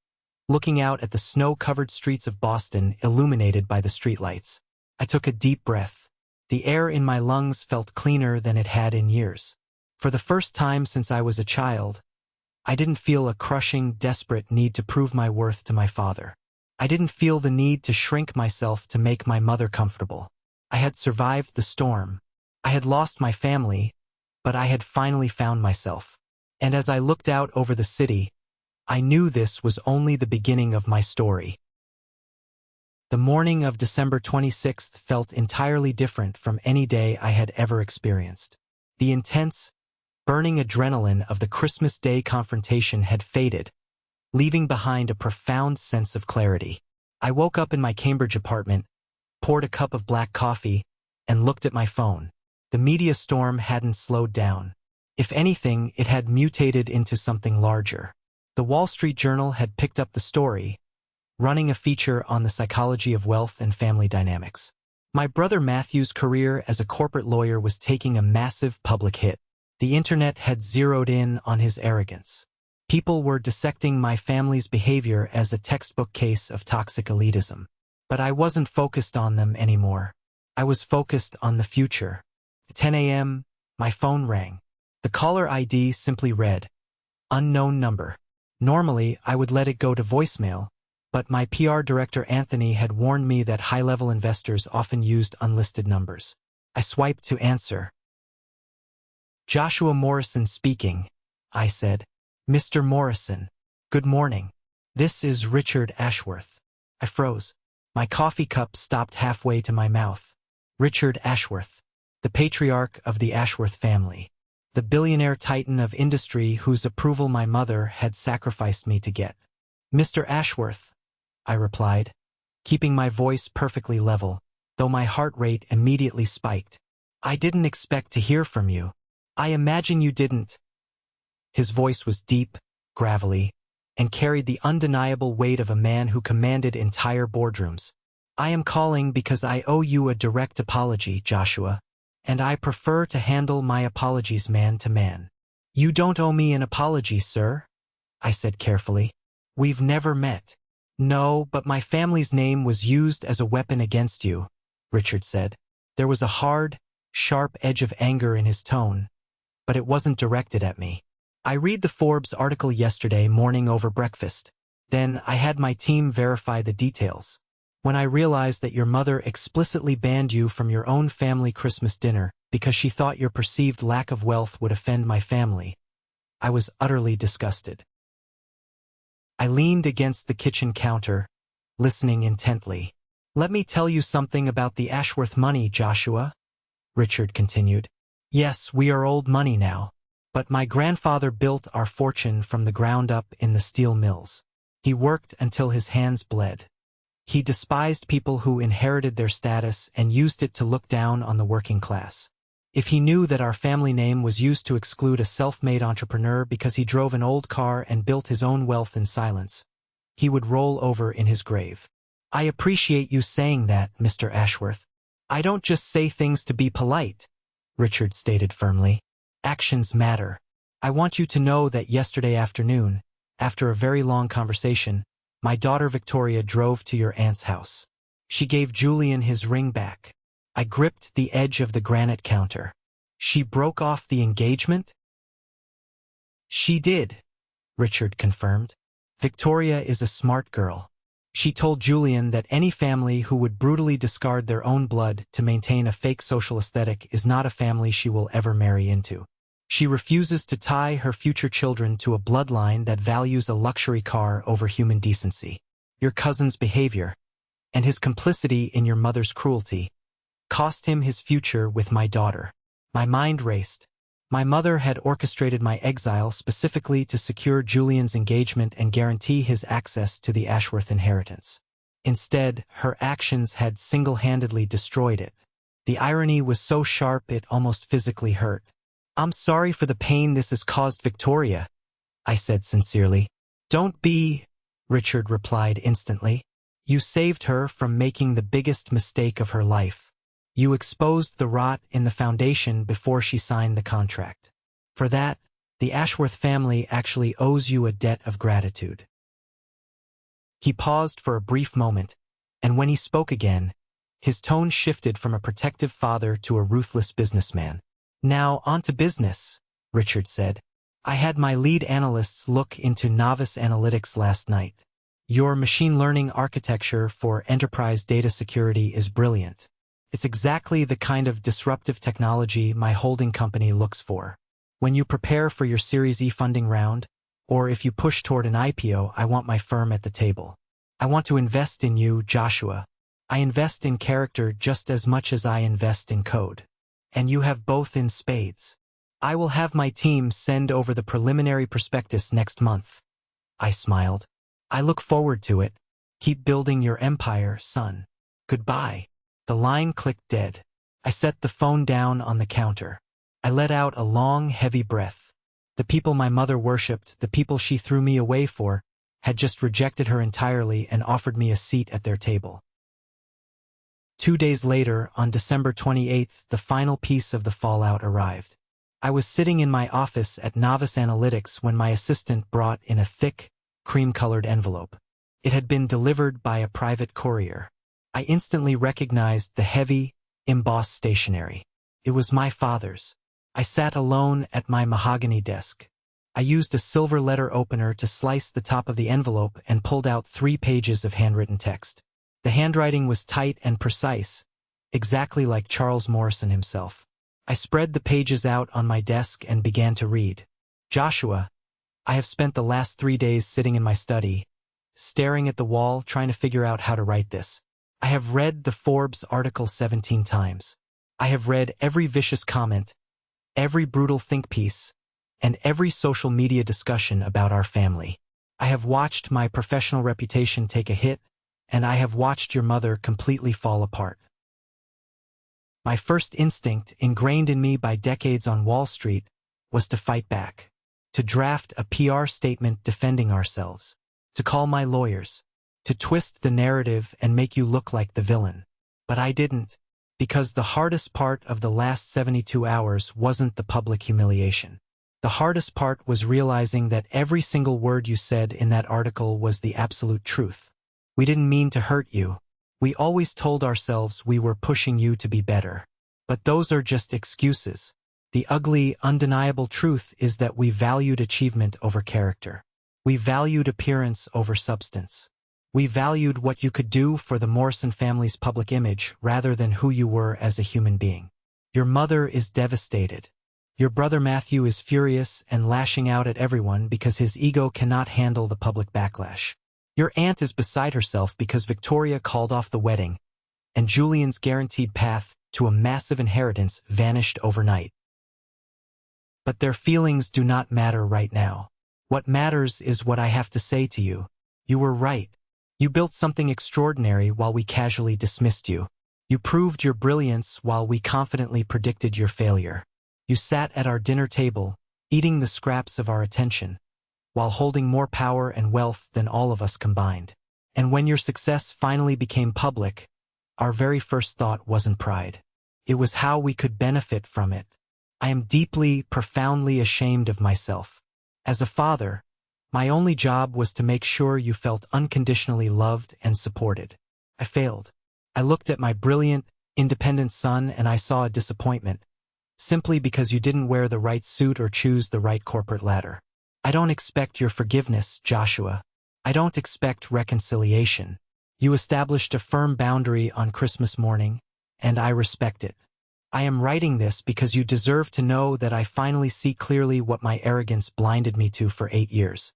looking out at the snow-covered streets of Boston illuminated by the streetlights. I took a deep breath. The air in my lungs felt cleaner than it had in years. For the first time since I was a child, I didn't feel a crushing, desperate need to prove my worth to my father. I didn't feel the need to shrink myself to make my mother comfortable. I had survived the storm. I had lost my family, but I had finally found myself. And as I looked out over the city, I knew this was only the beginning of my story. The morning of December 26th felt entirely different from any day I had ever experienced. The intense, burning adrenaline of the Christmas Day confrontation had faded, leaving behind a profound sense of clarity. I woke up in my Cambridge apartment, poured a cup of black coffee, and looked at my phone. The media storm hadn't slowed down. If anything, it had mutated into something larger. The Wall Street Journal had picked up the story, running a feature on the psychology of wealth and family dynamics. My brother Matthew's career as a corporate lawyer was taking a massive public hit. The internet had zeroed in on his arrogance. People were dissecting my family's behavior as a textbook case of toxic elitism. But I wasn't focused on them anymore. I was focused on the future. At 10 a.m., my phone rang. The caller ID simply read, "Unknown number." Normally, I would let it go to voicemail, but my PR director Anthony had warned me that high-level investors often used unlisted numbers. I swiped to answer. Joshua Morrison speaking, I said. Mr. Morrison, good morning. This is Richard Ashworth. I froze. My coffee cup stopped halfway to my mouth. Richard Ashworth, the patriarch of the Ashworth family, the billionaire titan of industry whose approval my mother had sacrificed me to get. Mr. Ashworth, I replied, keeping my voice perfectly level, though my heart rate immediately spiked. I didn't expect to hear from you. I imagine you didn't. His voice was deep, gravelly, and carried the undeniable weight of a man who commanded entire boardrooms. I am calling because I owe you a direct apology, Joshua, and I prefer to handle my apologies man to man. You don't owe me an apology, sir, I said carefully. We've never met. No, but my family's name was used as a weapon against you, Richard said. There was a hard, sharp edge of anger in his tone, but it wasn't directed at me. I read the Forbes article yesterday morning over breakfast. Then I had my team verify the details. When I realized that your mother explicitly banned you from your own family Christmas dinner because she thought your perceived lack of wealth would offend my family, I was utterly disgusted. I leaned against the kitchen counter, listening intently. Let me tell you something about the Ashworth money, Joshua, Richard continued. Yes, we are old money now, but my grandfather built our fortune from the ground up in the steel mills. He worked until his hands bled. He despised people who inherited their status and used it to look down on the working class. If he knew that our family name was used to exclude a self-made entrepreneur because he drove an old car and built his own wealth in silence, he would roll over in his grave. I appreciate you saying that, Mr. Ashworth. I don't just say things to be polite, Richard stated firmly. Actions matter. I want you to know that yesterday afternoon, after a very long conversation, my daughter Victoria drove to your aunt's house. She gave Julian his ring back. I gripped the edge of the granite counter. She broke off the engagement? She did, Richard confirmed. Victoria is a smart girl. She told Julian that any family who would brutally discard their own blood to maintain a fake social aesthetic is not a family she will ever marry into. She refuses to tie her future children to a bloodline that values a luxury car over human decency. Your cousin's behavior, and his complicity in your mother's cruelty, cost him his future with my daughter. My mind raced. My mother had orchestrated my exile specifically to secure Julian's engagement and guarantee his access to the Ashworth inheritance. Instead, her actions had single-handedly destroyed it. The irony was so sharp it almost physically hurt. I'm sorry for the pain this has caused Victoria, I said sincerely. Don't be, Richard replied instantly. You saved her from making the biggest mistake of her life. You exposed the rot in the foundation before she signed the contract. For that, the Ashworth family actually owes you a debt of gratitude. He paused for a brief moment, and when he spoke again, his tone shifted from a protective father to a ruthless businessman. Now, on to business, Richard said. I had my lead analysts look into novice analytics last night. Your machine learning architecture for enterprise data security is brilliant. It's exactly the kind of disruptive technology my holding company looks for. When you prepare for your Series E funding round, or if you push toward an IPO, I want my firm at the table. I want to invest in you, Joshua. I invest in character just as much as I invest in code. And you have both in spades. I will have my team send over the preliminary prospectus next month. I smiled. I look forward to it. Keep building your empire, son. Goodbye. The line clicked dead. I set the phone down on the counter. I let out a long, heavy breath. The people my mother worshipped, the people she threw me away for, had just rejected her entirely and offered me a seat at their table. 2 days later, on December 28th, the final piece of the fallout arrived. I was sitting in my office at Novice Analytics when my assistant brought in a thick, cream-colored envelope. It had been delivered by a private courier. I instantly recognized the heavy, embossed stationery. It was my father's. I sat alone at my mahogany desk. I used a silver letter opener to slice the top of the envelope and pulled out 3 pages of handwritten text. The handwriting was tight and precise, exactly like Charles Morrison himself. I spread the pages out on my desk and began to read. Joshua, I have spent the last 3 days sitting in my study, staring at the wall, trying to figure out how to write this. I have read the Forbes article 17 times. I have read every vicious comment, every brutal think piece, and every social media discussion about our family. I have watched my professional reputation take a hit, and I have watched your mother completely fall apart. My first instinct, ingrained in me by decades on Wall Street, was to fight back, to draft a PR statement defending ourselves, to call my lawyers, to twist the narrative and make you look like the villain. But I didn't, because the hardest part of the last 72 hours wasn't the public humiliation. The hardest part was realizing that every single word you said in that article was the absolute truth. We didn't mean to hurt you. We always told ourselves we were pushing you to be better. But those are just excuses. The ugly, undeniable truth is that we valued achievement over character. We valued appearance over substance. We valued what you could do for the Morrison family's public image rather than who you were as a human being. Your mother is devastated. Your brother Matthew is furious and lashing out at everyone because his ego cannot handle the public backlash. Your aunt is beside herself because Victoria called off the wedding, and Julian's guaranteed path to a massive inheritance vanished overnight. But their feelings do not matter right now. What matters is what I have to say to you. You were right. You built something extraordinary while we casually dismissed you. You proved your brilliance while we confidently predicted your failure. You sat at our dinner table, eating the scraps of our attention, while holding more power and wealth than all of us combined. And when your success finally became public, our very first thought wasn't pride. It was how we could benefit from it. I am deeply, profoundly ashamed of myself. As a father, my only job was to make sure you felt unconditionally loved and supported. I failed. I looked at my brilliant, independent son and I saw a disappointment, simply because you didn't wear the right suit or choose the right corporate ladder. I don't expect your forgiveness, Joshua. I don't expect reconciliation. You established a firm boundary on Christmas morning, and I respect it. I am writing this because you deserve to know that I finally see clearly what my arrogance blinded me to for 8 years.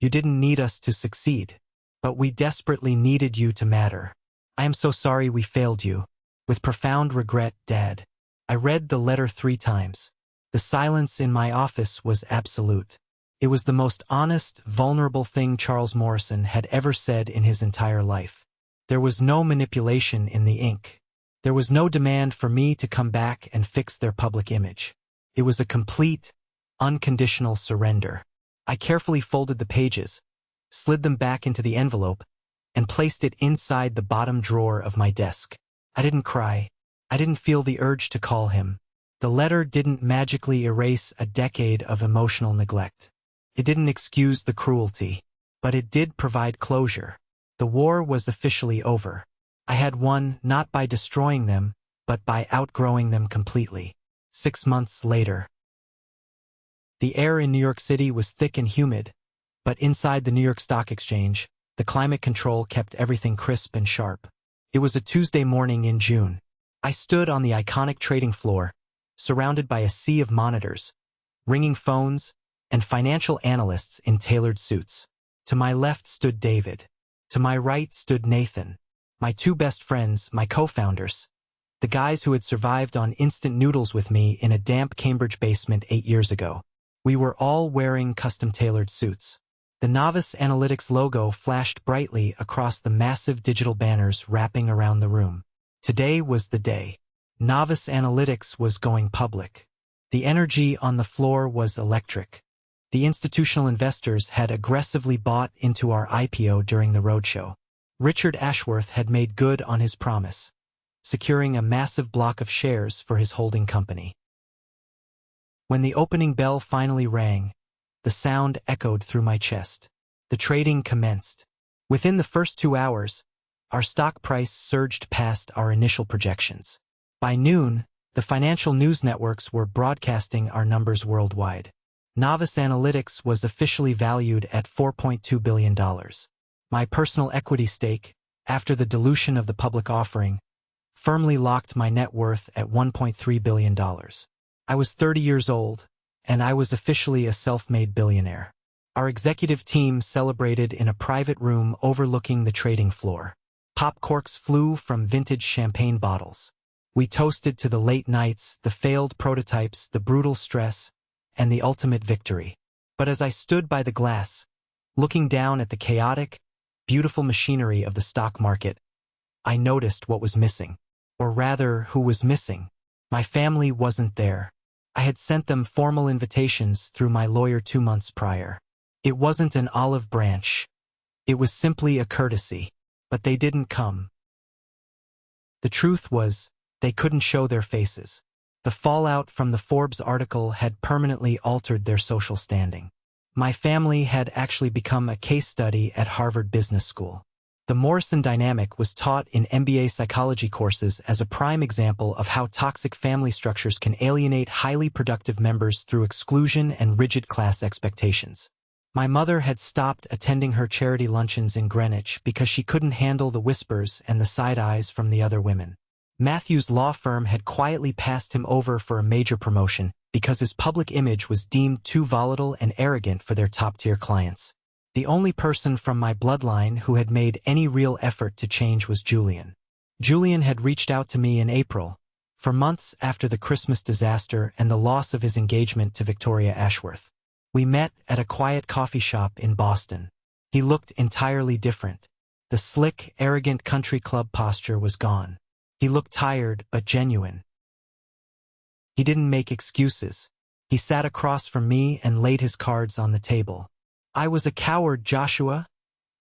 You didn't need us to succeed, but we desperately needed you to matter. I am so sorry we failed you. With profound regret, Dad. I read the letter 3 times. The silence in my office was absolute. It was the most honest, vulnerable thing Charles Morrison had ever said in his entire life. There was no manipulation in the ink. There was no demand for me to come back and fix their public image. It was a complete, unconditional surrender. I carefully folded the pages, slid them back into the envelope, and placed it inside the bottom drawer of my desk. I didn't cry. I didn't feel the urge to call him. The letter didn't magically erase a decade of emotional neglect. It didn't excuse the cruelty, but it did provide closure. The war was officially over. I had won not by destroying them, but by outgrowing them completely. 6 months later. The air in New York City was thick and humid, but inside the New York Stock Exchange, the climate control kept everything crisp and sharp. It was a Tuesday morning in June. I stood on the iconic trading floor, surrounded by a sea of monitors, ringing phones, and financial analysts in tailored suits. To my left stood David. To my right stood Nathan, my 2 best friends, my co-founders, the guys who had survived on instant noodles with me in a damp Cambridge basement 8 years ago. We were all wearing custom-tailored suits. The Novice Analytics logo flashed brightly across the massive digital banners wrapping around the room. Today was the day. Novice Analytics was going public. The energy on the floor was electric. The institutional investors had aggressively bought into our IPO during the roadshow. Richard Ashworth had made good on his promise, securing a massive block of shares for his holding company. When the opening bell finally rang, the sound echoed through my chest. The trading commenced. Within the first 2 hours, our stock price surged past our initial projections. By noon, the financial news networks were broadcasting our numbers worldwide. Novice Analytics was officially valued at $4.2 billion. My personal equity stake, after the dilution of the public offering, firmly locked my net worth at $1.3 billion. I was 30 years old, and I was officially a self-made billionaire. Our executive team celebrated in a private room overlooking the trading floor. Pop corks flew from vintage champagne bottles. We toasted to the late nights, the failed prototypes, the brutal stress, and the ultimate victory. But as I stood by the glass, looking down at the chaotic, beautiful machinery of the stock market, I noticed what was missing. Or rather, who was missing. My family wasn't there. I had sent them formal invitations through my lawyer 2 months prior. It wasn't an olive branch. It was simply a courtesy. But they didn't come. The truth was, they couldn't show their faces. The fallout from the Forbes article had permanently altered their social standing. My family had actually become a case study at Harvard Business School. The Morrison dynamic was taught in MBA psychology courses as a prime example of how toxic family structures can alienate highly productive members through exclusion and rigid class expectations. My mother had stopped attending her charity luncheons in Greenwich because she couldn't handle the whispers and the side eyes from the other women. Matthew's law firm had quietly passed him over for a major promotion because his public image was deemed too volatile and arrogant for their top-tier clients. The only person from my bloodline who had made any real effort to change was Julian. Julian had reached out to me in April, for months after the Christmas disaster and the loss of his engagement to Victoria Ashworth. We met at a quiet coffee shop in Boston. He looked entirely different. The slick, arrogant country club posture was gone. He looked tired but genuine. He didn't make excuses. He sat across from me and laid his cards on the table. "I was a coward, Joshua,"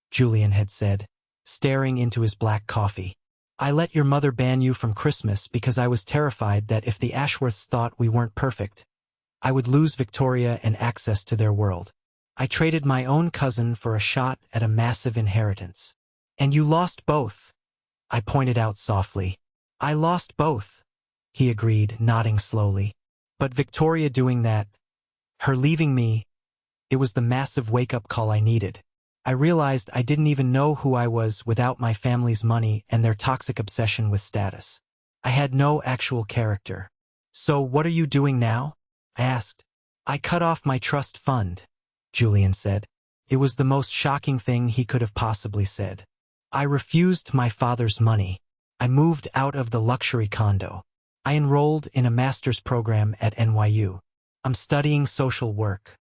Julian had said, staring into his black coffee. "I let your mother ban you from Christmas because I was terrified that if the Ashworths thought we weren't perfect, I would lose Victoria and access to their world. I traded my own cousin for a shot at a massive inheritance. And you lost both," I pointed out softly. "I lost both," he agreed, nodding slowly. "But Victoria doing that, her leaving me, it was the massive wake-up call I needed. I realized I didn't even know who I was without my family's money and their toxic obsession with status. I had no actual character. So what are you doing now?" I asked. "I cut off my trust fund," Julian said. It was the most shocking thing he could have possibly said. "I refused my father's money. I moved out of the luxury condo. I enrolled in a master's program at NYU. I'm studying social work."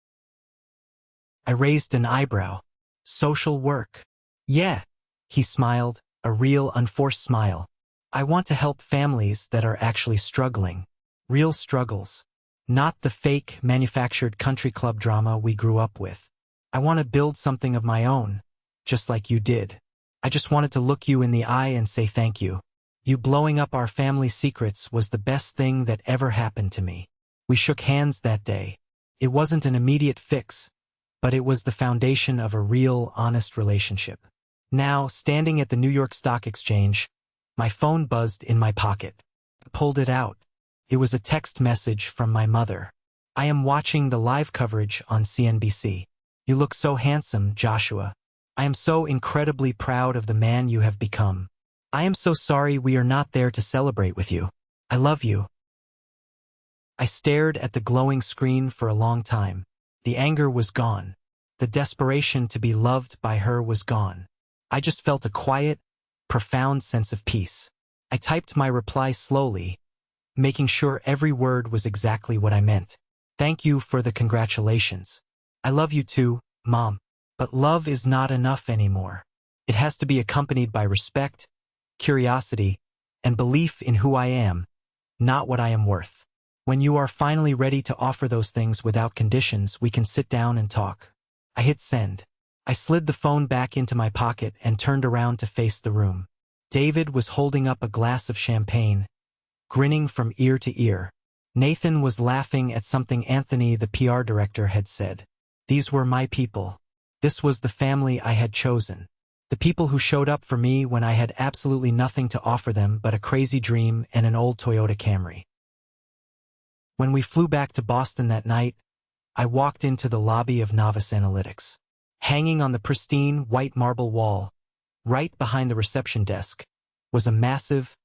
I raised an eyebrow. "Social work?" "Yeah," he smiled, a real unforced smile. "I want to help families that are actually struggling. Real struggles. Not the fake, manufactured country club drama we grew up with. I want to build something of my own, just like you did. I just wanted to look you in the eye and say thank you. You blowing up our family secrets was the best thing that ever happened to me." We shook hands that day. It wasn't an immediate fix, but it was the foundation of a real, honest relationship. Now, standing at the New York Stock Exchange, my phone buzzed in my pocket. I pulled it out. It was a text message from my mother. "I am watching the live coverage on CNBC. You look so handsome, Joshua. I am so incredibly proud of the man you have become. I am so sorry we are not there to celebrate with you. I love you." I stared at the glowing screen for a long time. The anger was gone. The desperation to be loved by her was gone. I just felt a quiet, profound sense of peace. I typed my reply slowly, making sure every word was exactly what I meant. "Thank you for the congratulations. I love you too, Mom. But love is not enough anymore. It has to be accompanied by respect, curiosity, and belief in who I am, not what I am worth. When you are finally ready to offer those things without conditions, we can sit down and talk." I hit send. I slid the phone back into my pocket and turned around to face the room. David was holding up a glass of champagne, grinning from ear to ear. Nathan was laughing at something Anthony, the PR director, had said. These were my people. This was the family I had chosen. The people who showed up for me when I had absolutely nothing to offer them but a crazy dream and an old Toyota Camry. When we flew back to Boston that night, I walked into the lobby of Novice Analytics. Hanging on the pristine white marble wall, right behind the reception desk, was a massive,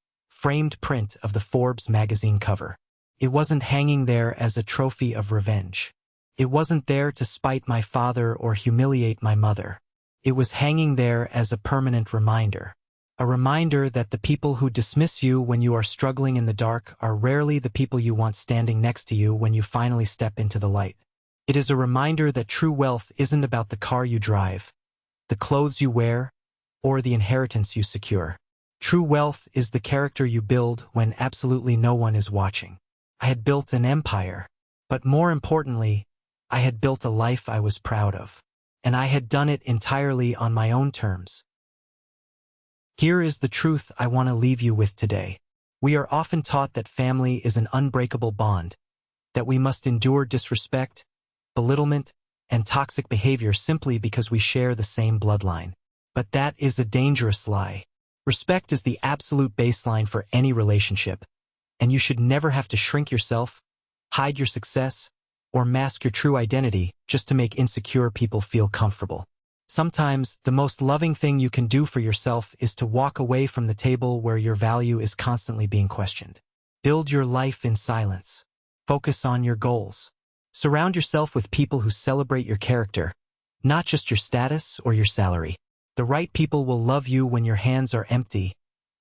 framed print of the Forbes magazine cover. It wasn't hanging there as a trophy of revenge. It wasn't there to spite my father or humiliate my mother. It was hanging there as a permanent reminder. A reminder that the people who dismiss you when you are struggling in the dark are rarely the people you want standing next to you when you finally step into the light. It is a reminder that true wealth isn't about the car you drive, the clothes you wear, or the inheritance you secure. True wealth is the character you build when absolutely no one is watching. I had built an empire, but more importantly, I had built a life I was proud of. And I had done it entirely on my own terms. Here is the truth I want to leave you with today. We are often taught that family is an unbreakable bond, that we must endure disrespect, belittlement, and toxic behavior simply because we share the same bloodline. But that is a dangerous lie. Respect is the absolute baseline for any relationship, and you should never have to shrink yourself, hide your success, or mask your true identity just to make insecure people feel comfortable. Sometimes, the most loving thing you can do for yourself is to walk away from the table where your value is constantly being questioned. Build your life in silence. Focus on your goals. Surround yourself with people who celebrate your character, not just your status or your salary. The right people will love you when your hands are empty,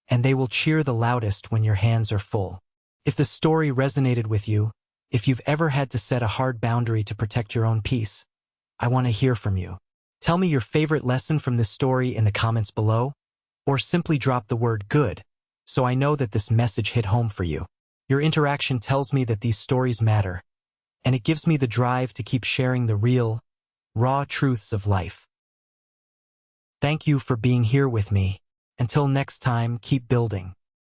and they will cheer the loudest when your hands are full. If the story resonated with you, if you've ever had to set a hard boundary to protect your own peace, I want to hear from you. Tell me your favorite lesson from this story in the comments below, or simply drop the word good, so I know that this message hit home for you. Your interaction tells me that these stories matter, and it gives me the drive to keep sharing the real, raw truths of life. Thank you for being here with me. Until next time, keep building.